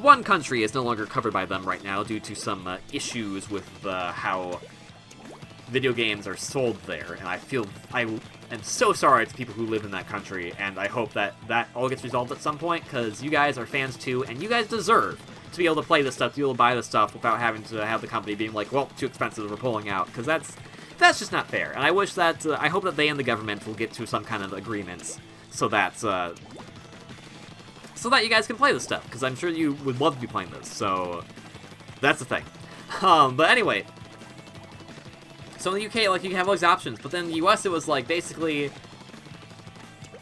one country is no longer covered by them right now due to some issues with how video games are sold there, and I am so sorry to people who live in that country, and I hope that that all gets resolved at some point, because you guys are fans too, and you guys deserve to be able to play this stuff, to be able to buy this stuff without having to have the company being like, well, too expensive, we're pulling out, because that's just not fair, and I wish that, I hope that they and the government will get to some kind of agreements, so that you guys can play this stuff, because I'm sure you would love to be playing this, so that's the thing. But anyway, so in the UK, like, you have all these options, but then in the US, it was like, basically,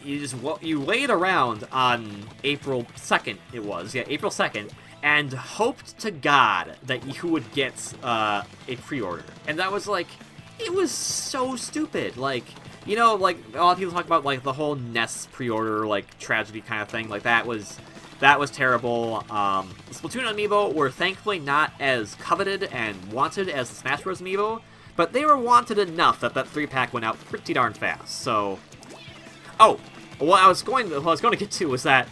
you laid around on April 2nd, it was, yeah, April 2nd, and hoped to God that you would get a pre-order. And that was, like, it was so stupid, like, you know, like, a lot of people talk about, like, the whole NES pre-order, like, tragedy kind of thing, like, that was terrible. The Splatoon amiibo were thankfully not as coveted and wanted as the Smash Bros. Amiibo, but they were wanted enough that that 3-pack went out pretty darn fast, so... Oh, what I was going to get to was that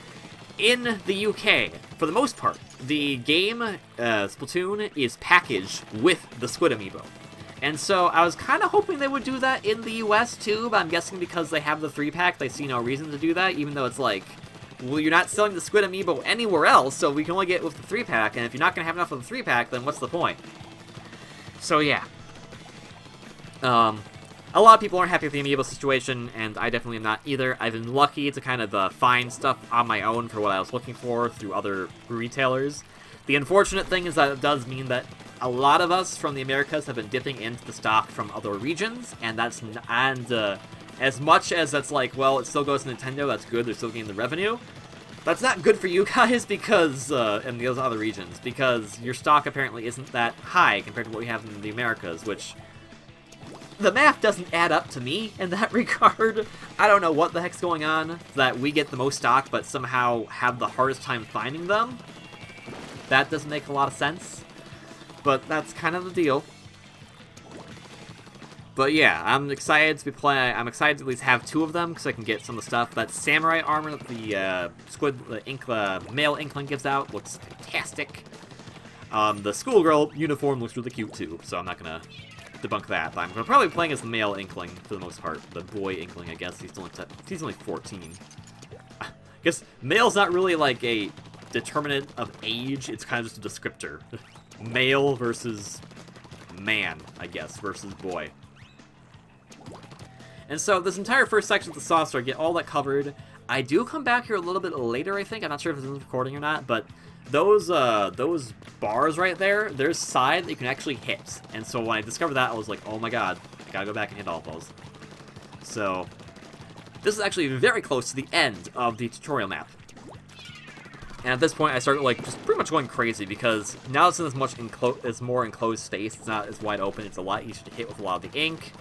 in the UK, for the most part, the game, Splatoon, is packaged with the Squid amiibo. And so I was kind of hoping they would do that in the US too, but I'm guessing because they have the 3-pack, they see no reason to do that, even though it's like, well, you're not selling the Squid amiibo anywhere else, so we can only get it with the 3-pack, and if you're not going to have enough of the 3-pack, then what's the point? So yeah. A lot of people aren't happy with the amiibo situation, and I definitely am not either. I've been lucky to kind of find stuff on my own for what I was looking for through other retailers. The unfortunate thing is that it does mean that a lot of us from the Americas have been dipping into the stock from other regions, and that's as much as that's like, well, it still goes to Nintendo, that's good, they're still getting the revenue. That's not good for you guys because, in those other regions, because your stock apparently isn't that high compared to what we have in the Americas, which the math doesn't add up to me in that regard. I don't know what the heck's going on, that we get the most stock but somehow have the hardest time finding them. That doesn't make a lot of sense, but that's kind of the deal. But yeah, I'm excited to be playing. I'm excited to at least have 2 of them because I can get some of the stuff. That samurai armor that the male Inkling gives out looks fantastic. The schoolgirl uniform looks really cute too, so I'm not gonna debunk that. But I'm probably playing as the male Inkling for the most part. The boy Inkling, I guess. He's only 14. I guess male's not really like a determinant of age. It's kind of just a descriptor. Male versus man, I guess, versus boy. And so this entire first section of the saucer, I get all that covered. I do come back here a little bit later, I think. I'm not sure if it's in the recording or not, but those bars right there, there's side that you can actually hit. And so when I discovered that, I was like, oh my god, I gotta go back and hit all of those. So this is actually very close to the end of the tutorial map. And at this point, I started like just pretty much going crazy because now it's in this more enclosed space. It's not as wide open. It's a lot easier to hit with a lot of the ink.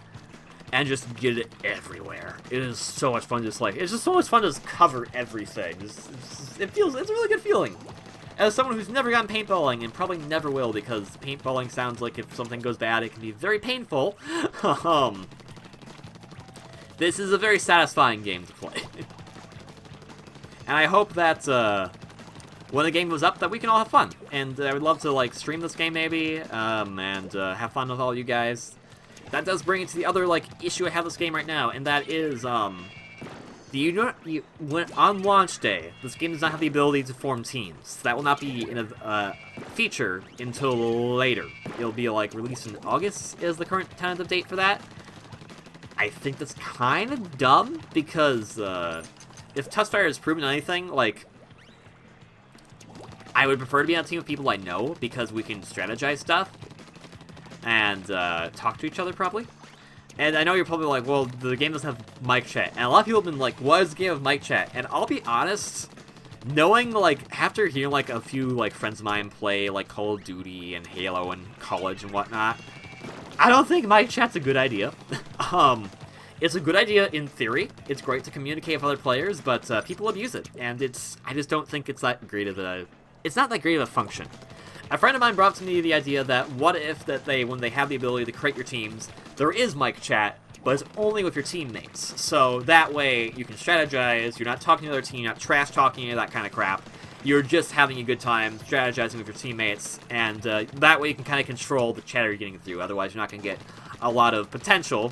And just get it everywhere. It is so much fun. It's just so much fun to just cover everything. It's a really good feeling. As someone who's never gotten paintballing and probably never will, because paintballing sounds like if something goes bad, it can be very painful. This is a very satisfying game to play, and I hope that when the game goes up, that we can all have fun. And I would love to like stream this game maybe, and have fun with all you guys. That does bring it to the other, like, issue I have with this game right now, and that is, on launch day, this game does not have the ability to form teams. That will not be in a feature until later. It'll be, like, released in August is the current tentative date for that. I think that's kind of dumb, because, if Testfire has proven anything, like, I would prefer to be on a team with people I know, because we can strategize stuff and talk to each other probably. And I know you're probably like, well, the game doesn't have mic chat. And a lot of people have been like, what is the game of mic chat? And I'll be honest, knowing, like, after hearing, like, a few, like, friends of mine play, like, Call of Duty and Halo in college and whatnot, I don't think mic chat's a good idea. it's a good idea in theory. It's great to communicate with other players, but people abuse it, and I just don't think it's that great of it's not that great of a function. A friend of mine brought to me the idea that what if that when they have the ability to create your teams, there is mic chat, but it's only with your teammates. So that way you can strategize, you're not talking to the other team, you're not trash talking, any of that kind of crap. You're just having a good time strategizing with your teammates, and that way you can kind of control the chatter you're getting through. Otherwise, you're not going to get a lot of potential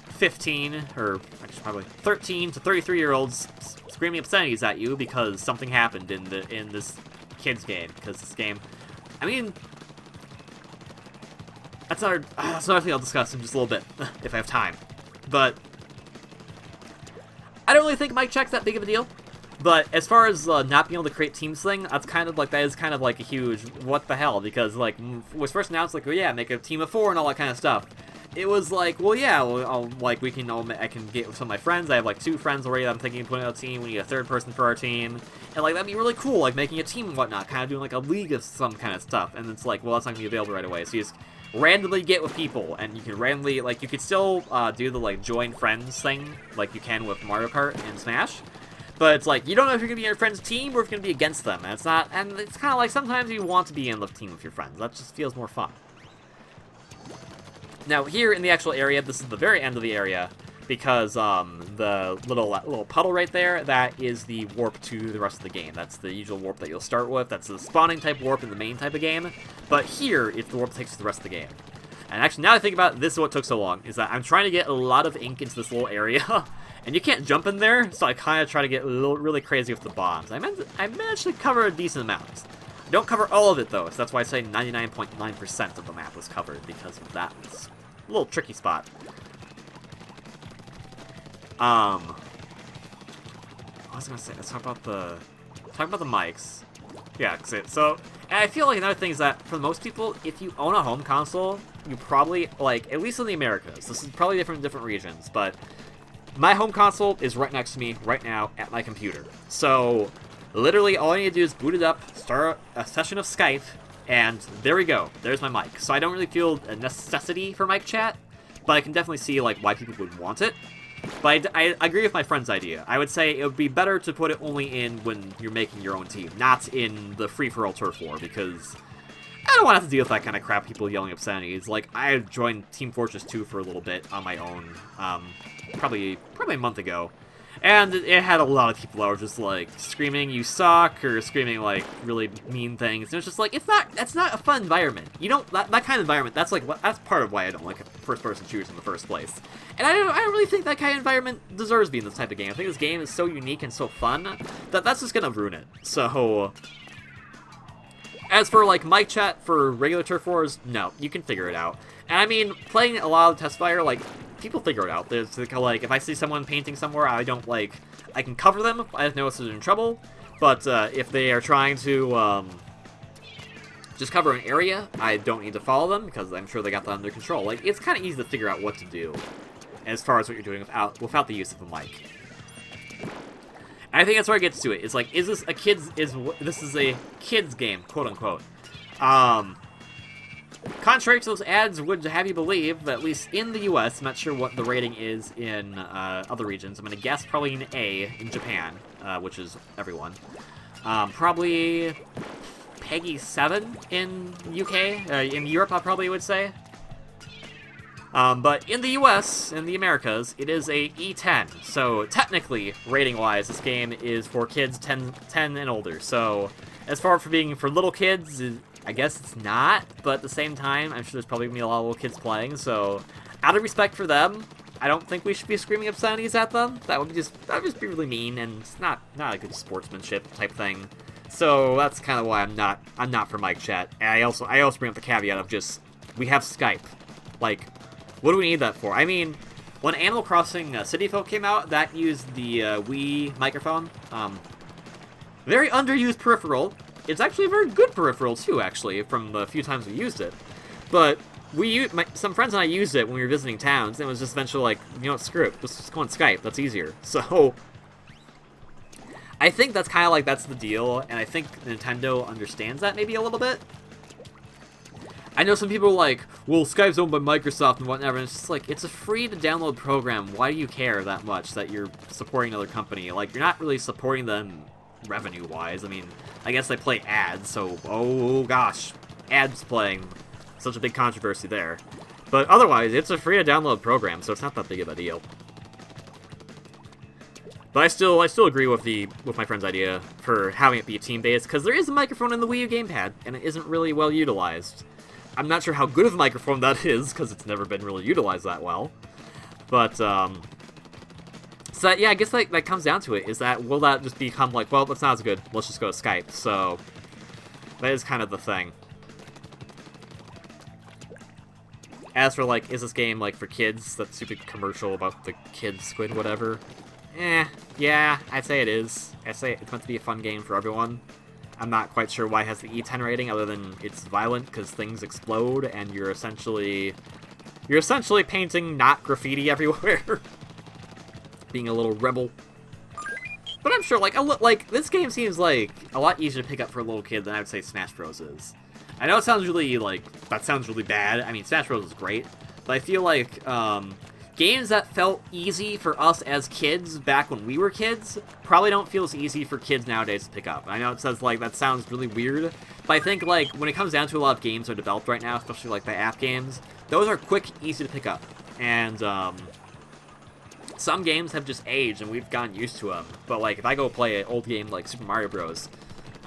15, or actually probably 13 to 33-year-olds screaming obscenities at you because something happened in this kid's game. Because this game, I mean, that's another thing I'll discuss in just a little bit if I have time. But I don't really think mic check's that big of a deal. But as far as not being able to create teams thing, that is kind of like a huge what the hell, because like was first announced like, oh yeah, make a team of 4 and all that kind of stuff. It was like, well yeah, I can get with some of my friends. I have like 2 friends already that I'm thinking of putting on a team. We need a 3rd person for our team, and like that'd be really cool, like making a team and whatnot, kind of doing like a league of some kind of stuff. And it's like, well, that's not gonna be available right away. So you just randomly get with people, and you can randomly you could still do the like join friends thing like you can with Mario Kart and Smash. But it's like, you don't know if you're going to be in your friend's team or if you're going to be against them. And it's kind of like, sometimes you want to be in the team with your friends. That just feels more fun. Now, here in the actual area, this is the very end of the area, because the little puddle right there, that is the warp to the rest of the game. That's the usual warp that you'll start with. That's the spawning type warp in the main type of game. But here, it's the warp that takes you to the rest of the game. And actually, now that I think about it, this is what took so long, is that I'm trying to get a lot of ink into this little area. And you can't jump in there, so I kind of try to get really crazy with the bombs. I managed to cover a decent amount. I don't cover all of it, though, so that's why I say 99.9% of the map was covered, because of that little tricky spot. I was gonna say, let's talk about the mics. Yeah, so, and I feel like another thing is that, for most people, if you own a home console, you probably, like, at least in the Americas, this is probably different in different regions, but my home console is right next to me right now at my computer. So, literally, all I need to do is boot it up, start a session of Skype, and there we go. There's my mic. So I don't really feel a necessity for mic chat, but I can definitely see like why people would want it. But I agree with my friend's idea. I would say it would be better to put it only in when you're making your own team, not in the free-for-all turf war, because I don't want to have to deal with that kind of crap, people yelling obscenities. Like, I joined Team Fortress 2 for a little bit on my own, probably a month ago, and it had a lot of people that were just like screaming "you suck" or screaming like really mean things. And it's just like, that's not a fun environment. You don't that kind of environment. That's part of why I don't like first-person shooters in the first place. And I don't really think that kind of environment deserves being this type of game. I think this game is so unique and so fun that that's just gonna ruin it. So, as for like mic chat for regular turf wars, no, you can figure it out. And I mean, playing a lot of Testfire, like, people figure it out. There's like, if I see someone painting somewhere, I can cover them. I just notice they're in trouble. But if they are trying to just cover an area, I don't need to follow them because I'm sure they got that under control. Like, it's kind of easy to figure out what to do as far as what you're doing without the use of a mic. And I think that's where it gets to it. It's like, is this a kid's game, quote unquote? Contrary to those ads would have you believe that, at least in the US, I'm not sure what the rating is in other regions. I'm going to guess probably an A in Japan, which is everyone. Probably Peggy 7 in UK, in Europe I probably would say. But in the US, in the Americas, it is a E10. So technically, rating-wise, this game is for kids 10 and older. So as far for being for little kids, I guess it's not, but at the same time, I'm sure there's probably going to be a lot of little kids playing, so out of respect for them, I don't think we should be screaming obscenities at them. That would just be really mean, and it's not a good sportsmanship type thing. So that's kind of why I'm not for mic chat. And I also bring up the caveat of just, we have Skype. Like, what do we need that for? I mean, when Animal Crossing City Folk came out, that used the Wii microphone. Very underused peripheral. It's actually a very good peripheral, too, actually, from the few times we used it. But some friends and I used it when we were visiting towns, and it was just eventually like, you know what, screw it, let's just go on Skype, that's easier. So, I think that's kind of like, that's the deal, and I think Nintendo understands that maybe a little bit. I know some people are like, well, Skype's owned by Microsoft and whatever, and it's just like, it's a free-to-download program. Why do you care that much that you're supporting another company? Like, you're not really supporting them revenue-wise. I mean, I guess they play ads, so, oh gosh, ads playing. Such a big controversy there. But otherwise, it's a free-to-download program, so it's not that big of a deal. But I still agree with my friend's idea for having it be team-based, because there is a microphone in the Wii U gamepad, and it isn't really well utilized. I'm not sure how good of a microphone that is, because it's never been really utilized that well. But, so yeah, I guess that comes down to it, is that, will that just become like, well, that's not as good, let's just go to Skype, so that is kind of the thing. As for, like, is this game, like, for kids, that stupid commercial about the kid squid, whatever, yeah, I'd say it is. I'd say it's meant to be a fun game for everyone. I'm not quite sure why it has the E10 rating, other than it's violent because things explode and you're essentially painting not graffiti everywhere, being a little rebel. But I'm sure, like this game seems like a lot easier to pick up for a little kid than I would say Smash Bros. Is. I know it sounds really that sounds really bad. I mean, Smash Bros. Is great, but I feel like games that felt easy for us as kids back when we were kids probably don't feel as easy for kids nowadays to pick up. I know it says, like, that sounds really weird, but I think, like, when it comes down to a lot of games that are developed right now, especially, like, the app games, those are quick, easy to pick up. And, some games have just aged, and we've gotten used to them. But, like, if I go play an old game like Super Mario Bros.,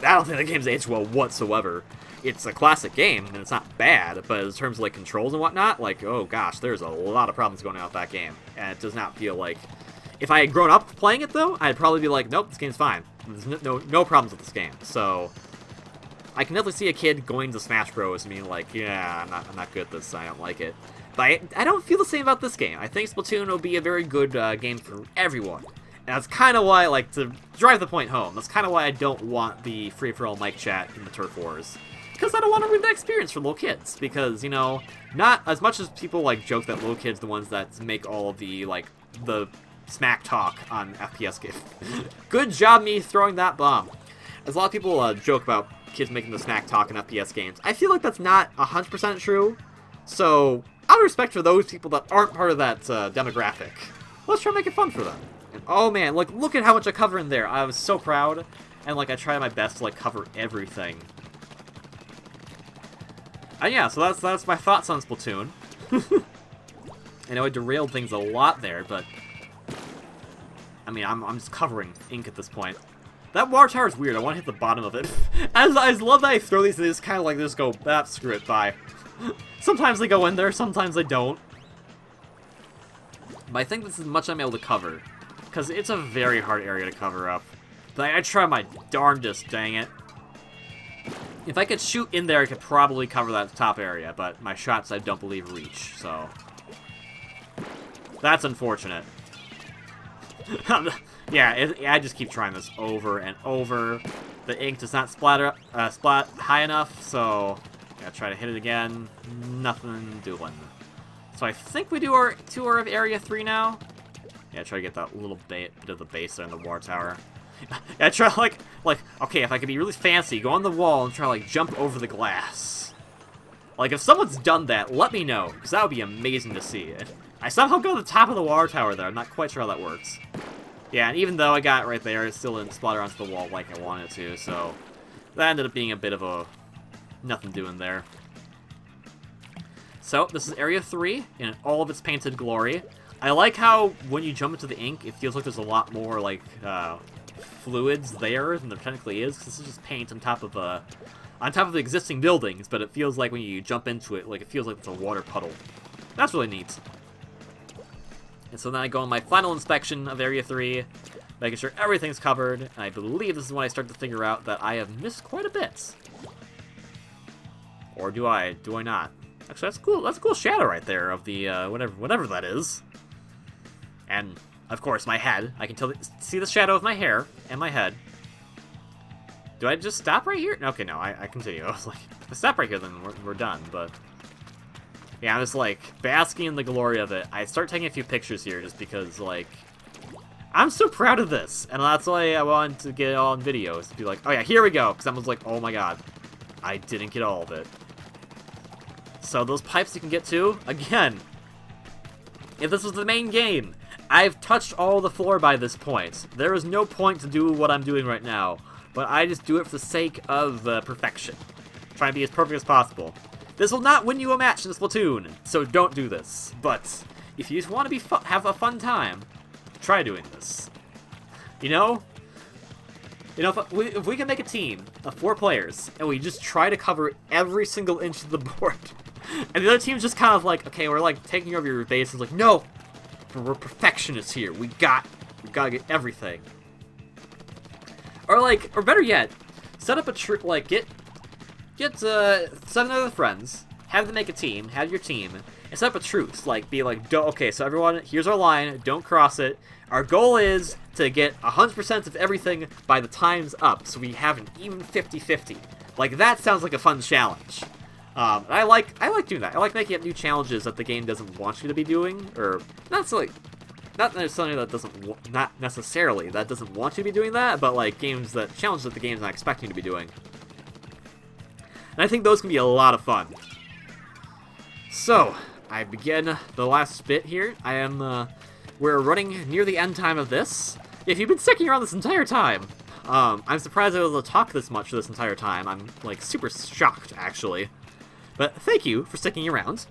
I don't think the game's aged well whatsoever. It's a classic game, and it's not bad, but in terms of, like, controls and whatnot, like, oh gosh, there's a lot of problems going on with that game. And it does not feel like... If I had grown up playing it, though, I'd probably be like, nope, this game's fine. There's no problems with this game. So, I can definitely see a kid going to Smash Bros. And being like, yeah, I'm not good at this, I don't like it. But I don't feel the same about this game. I think Splatoon will be a very good game for everyone. And that's kind of why, like, to drive the point home, that's kind of why I don't want the free-for-all mic chat in the Turf Wars. Because I don't want to ruin that experience for little kids. Because, you know, not as much as people, like, joke that little kids are the ones that make all of the, like, the smack talk on FPS games. Good job me throwing that bomb. As a lot of people joke about kids making the smack talk in FPS games, I feel like that's not 100% true. So, out of respect for those people that aren't part of that demographic, let's try to make it fun for them. And, oh man, like, look at how much I cover in there. I was so proud. And, like, I tried my best to, like, cover everything. And yeah, so that's my thoughts on Splatoon. I know I derailed things a lot there, but I mean, I'm just covering ink at this point. That water tower is weird. I want to hit the bottom of it. I love that I throw these, they just kind of like just go, ah, screw it, bye. Sometimes they go in there, sometimes they don't. But I think this is much I'm able to cover, because it's a very hard area to cover up. But I try my darndest, dang it. If I could shoot in there, I could probably cover that top area, but my shots I don't believe reach, so... That's unfortunate. Yeah, I just keep trying this over and over. The ink does not splat high enough, so... Gotta try to hit it again. Nothing doing. So I think we do our tour of Area 3 now. Yeah, try to get that little bit of the base there in the war tower. I try like, okay, if I could be really fancy, go on the wall and try to, like, jump over the glass. Like, if someone's done that, let me know, because that would be amazing to see. I somehow go to the top of the water tower there, I'm not quite sure how that works. Yeah, and even though I got it right there, it still didn't splatter onto the wall like I wanted to, so... That ended up being a bit of a... nothing doing there. So, this is Area 3, in all of its painted glory. I like how, when you jump into the ink, it feels like there's a lot more, like, fluids there than there technically is, because this is just paint on top of the existing buildings, but it feels like when you jump into it, like, it feels like it's a water puddle. That's really neat. And so then I go on my final inspection of Area 3, making sure everything's covered, and I believe this is when I start to figure out that I have missed quite a bit. Or do I? Do I not? Actually, that's cool. That's a cool shadow right there of the, whatever that is. And, of course, my head. I can see the shadow of my hair and my head. Do I just stop right here? Okay, no, I continue. I was like, if I stop right here, then we're done, but... Yeah, I'm just, like, basking in the glory of it. I start taking a few pictures here just because, like... I'm so proud of this! And that's why I wanted to get it all on video, is to be like, oh yeah, here we go! Because I was like, oh my god, I didn't get all of it. So those pipes you can get to, again, if this was the main game, I've touched all the floor by this point. There is no point to do what I'm doing right now, but I just do it for the sake of perfection. Try to be as perfect as possible. This will not win you a match in Splatoon, so don't do this. But if you just want to have a fun time, try doing this. You know, if we can make a team of 4 players and we just try to cover every single inch of the board, and the other team's just kind of like, okay, we're like taking over your base. It's like, no, we're perfectionists here. We gotta get everything. Or better yet, set up a like get 7 other friends, have them make a team, have your team, and set up a truce. Like, be like, okay, so everyone, here's our line, don't cross it. Our goal is to get 100% of everything by the time's up, so we have an even 50-50. Like, that sounds like a fun challenge. I like doing that. I like making up new challenges that the game doesn't want you to be doing, or not necessarily that doesn't want you to be doing that, but like challenges that the game's not expecting you to be doing. And I think those can be a lot of fun. So, I begin the last bit here. We're running near the end time of this. If you've been sticking around this entire time, I'm surprised I was able to talk this much this entire time. I'm, like, super shocked, actually. But thank you for sticking around.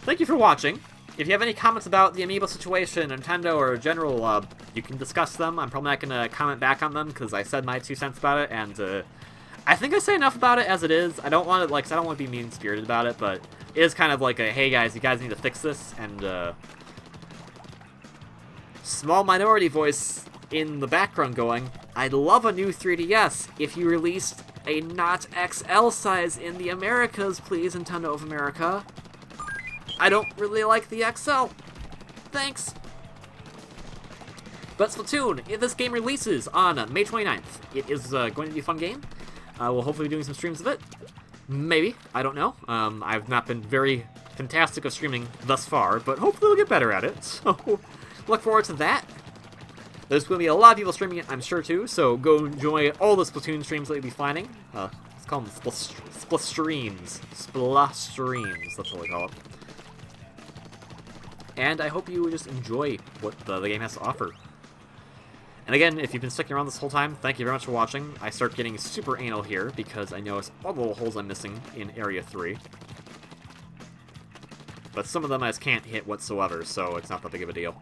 Thank you for watching. If you have any comments about the Amiibo situation, Nintendo, or general, you can discuss them. I'm probably not going to comment back on them, because I said my 2 cents about it, and, I think I say enough about it as it is. I don't want to be mean-spirited about it, but it is kind of like a, hey guys, you guys need to fix this, and, small minority voice in the background going, I'd love a new 3DS if you released a not XL size in the Americas, please, Nintendo of America. I don't really like the XL. Thanks. But Splatoon, if this game releases on May 29th, it is going to be a fun game. We'll hopefully be doing some streams of it. Maybe. I don't know. I've not been very fantastic at streaming thus far, but hopefully we'll get better at it. So, look forward to that. There's going to be a lot of people streaming it, I'm sure, too, so go enjoy all the Splatoon streams that you'll be finding. Let's call them Splastreams. Splastreams, that's what we call it. And I hope you just enjoy what the game has to offer. And again, if you've been sticking around this whole time, thank you very much for watching. I start getting super anal here because I notice all the little holes I'm missing in Area 3. But some of them I just can't hit whatsoever, so it's not that big of a deal.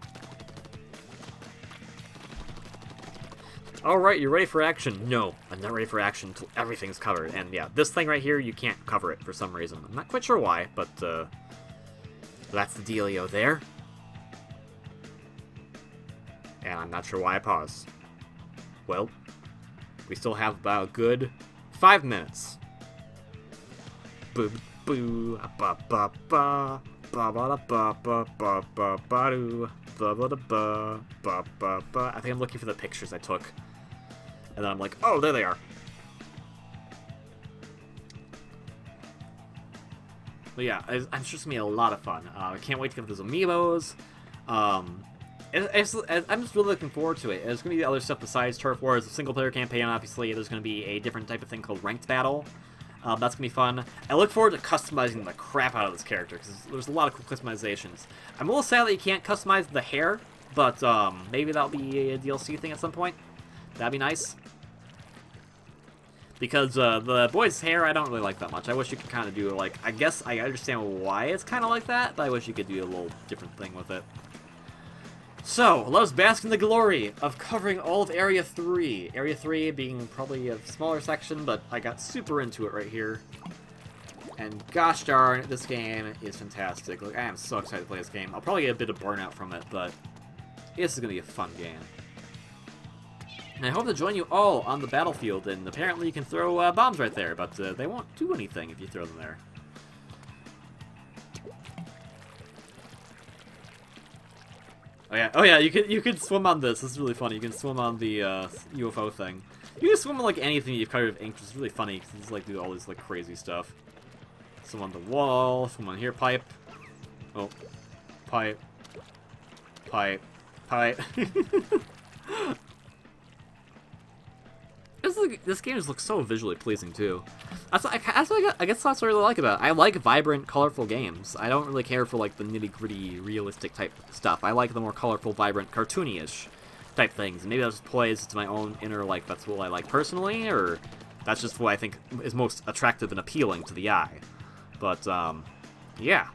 Alright, you ready for action? No, I'm not ready for action until everything's covered. And yeah, this thing right here, you can't cover it for some reason. I'm not quite sure why, but that's the dealio there. And I'm not sure why I paused. Well, we still have about a good 5 minutes. Boo boo ba ba ba ba ba ba ba ba ba ba doo ba ba ba ba ba ba. I think I'm looking for the pictures I took, and then I'm like, oh, there they are. But yeah, I'm sure it's gonna be a lot of fun. I can't wait to get those amiibos. I'm just really looking forward to it. There's going to be other stuff besides Turf Wars, a single-player campaign, obviously. There's going to be a different type of thing called Ranked Battle. That's going to be fun. I look forward to customizing the crap out of this character, because there's a lot of cool customizations. I'm a little sad that you can't customize the hair, but maybe that'll be a DLC thing at some point. That'd be nice. Because the boy's hair, I don't really like that much. I wish you could kind of do, like, I guess I understand why it's kind of like that, but I wish you could do a little different thing with it. So, let us bask in the glory of covering all of Area 3. Area 3 being probably a smaller section, but I got super into it right here. And gosh darn, this game is fantastic. Like, I am so excited to play this game. I'll probably get a bit of burnout from it, but this is going to be a fun game. And I hope to join you all on the battlefield, and apparently you can throw bombs right there, but they won't do anything if you throw them there. Oh yeah, you can swim on this. This is really funny. You can swim on the UFO thing. You can swim on like anything you've covered with ink, which is really funny because it's like do all this like crazy stuff. Swim on the wall, swim on here, pipe. Oh, pipe, pipe, pipe. This is this game just looks so visually pleasing too. I guess that's what I really like about it. I like vibrant, colorful games. I don't really care for like the nitty-gritty, realistic type stuff. I like the more colorful, vibrant, cartoony-ish type things. And maybe that just plays to my own inner, like, that's what I like personally, or that's just what I think is most attractive and appealing to the eye. But, yeah.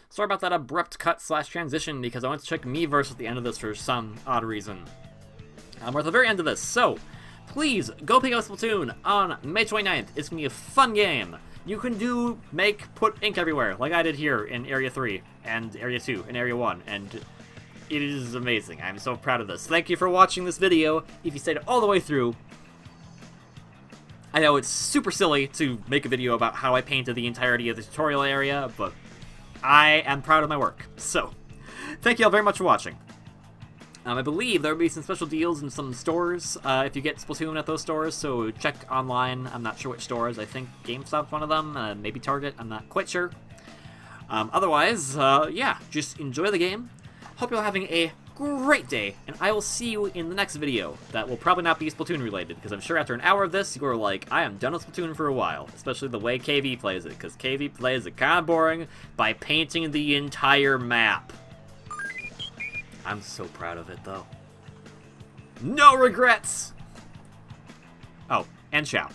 Sorry about that abrupt cut/transition, because I went to check Miiverse at the end of this for some odd reason. We're at the very end of this, so please go pick up Splatoon on May 29th. It's going to be a fun game. You can put ink everywhere, like I did here in Area 3, and Area 2, and Area 1, and it is amazing. I'm so proud of this. Thank you for watching this video. If you stayed all the way through, I know it's super silly to make a video about how I painted the entirety of the tutorial area, but I am proud of my work. So, thank you all very much for watching. I believe there will be some special deals in some stores if you get Splatoon at those stores, so check online. I'm not sure which stores. I think GameStop's one of them, maybe Target. I'm not quite sure. Otherwise, yeah, just enjoy the game. Hope you're having a great day, and I will see you in the next video that will probably not be Splatoon related, because I'm sure after an hour of this, you're like, I am done with Splatoon for a while, especially the way KV plays it, because KV plays it kind of boring by painting the entire map. I'm so proud of it, though. No regrets! Oh, and ciao.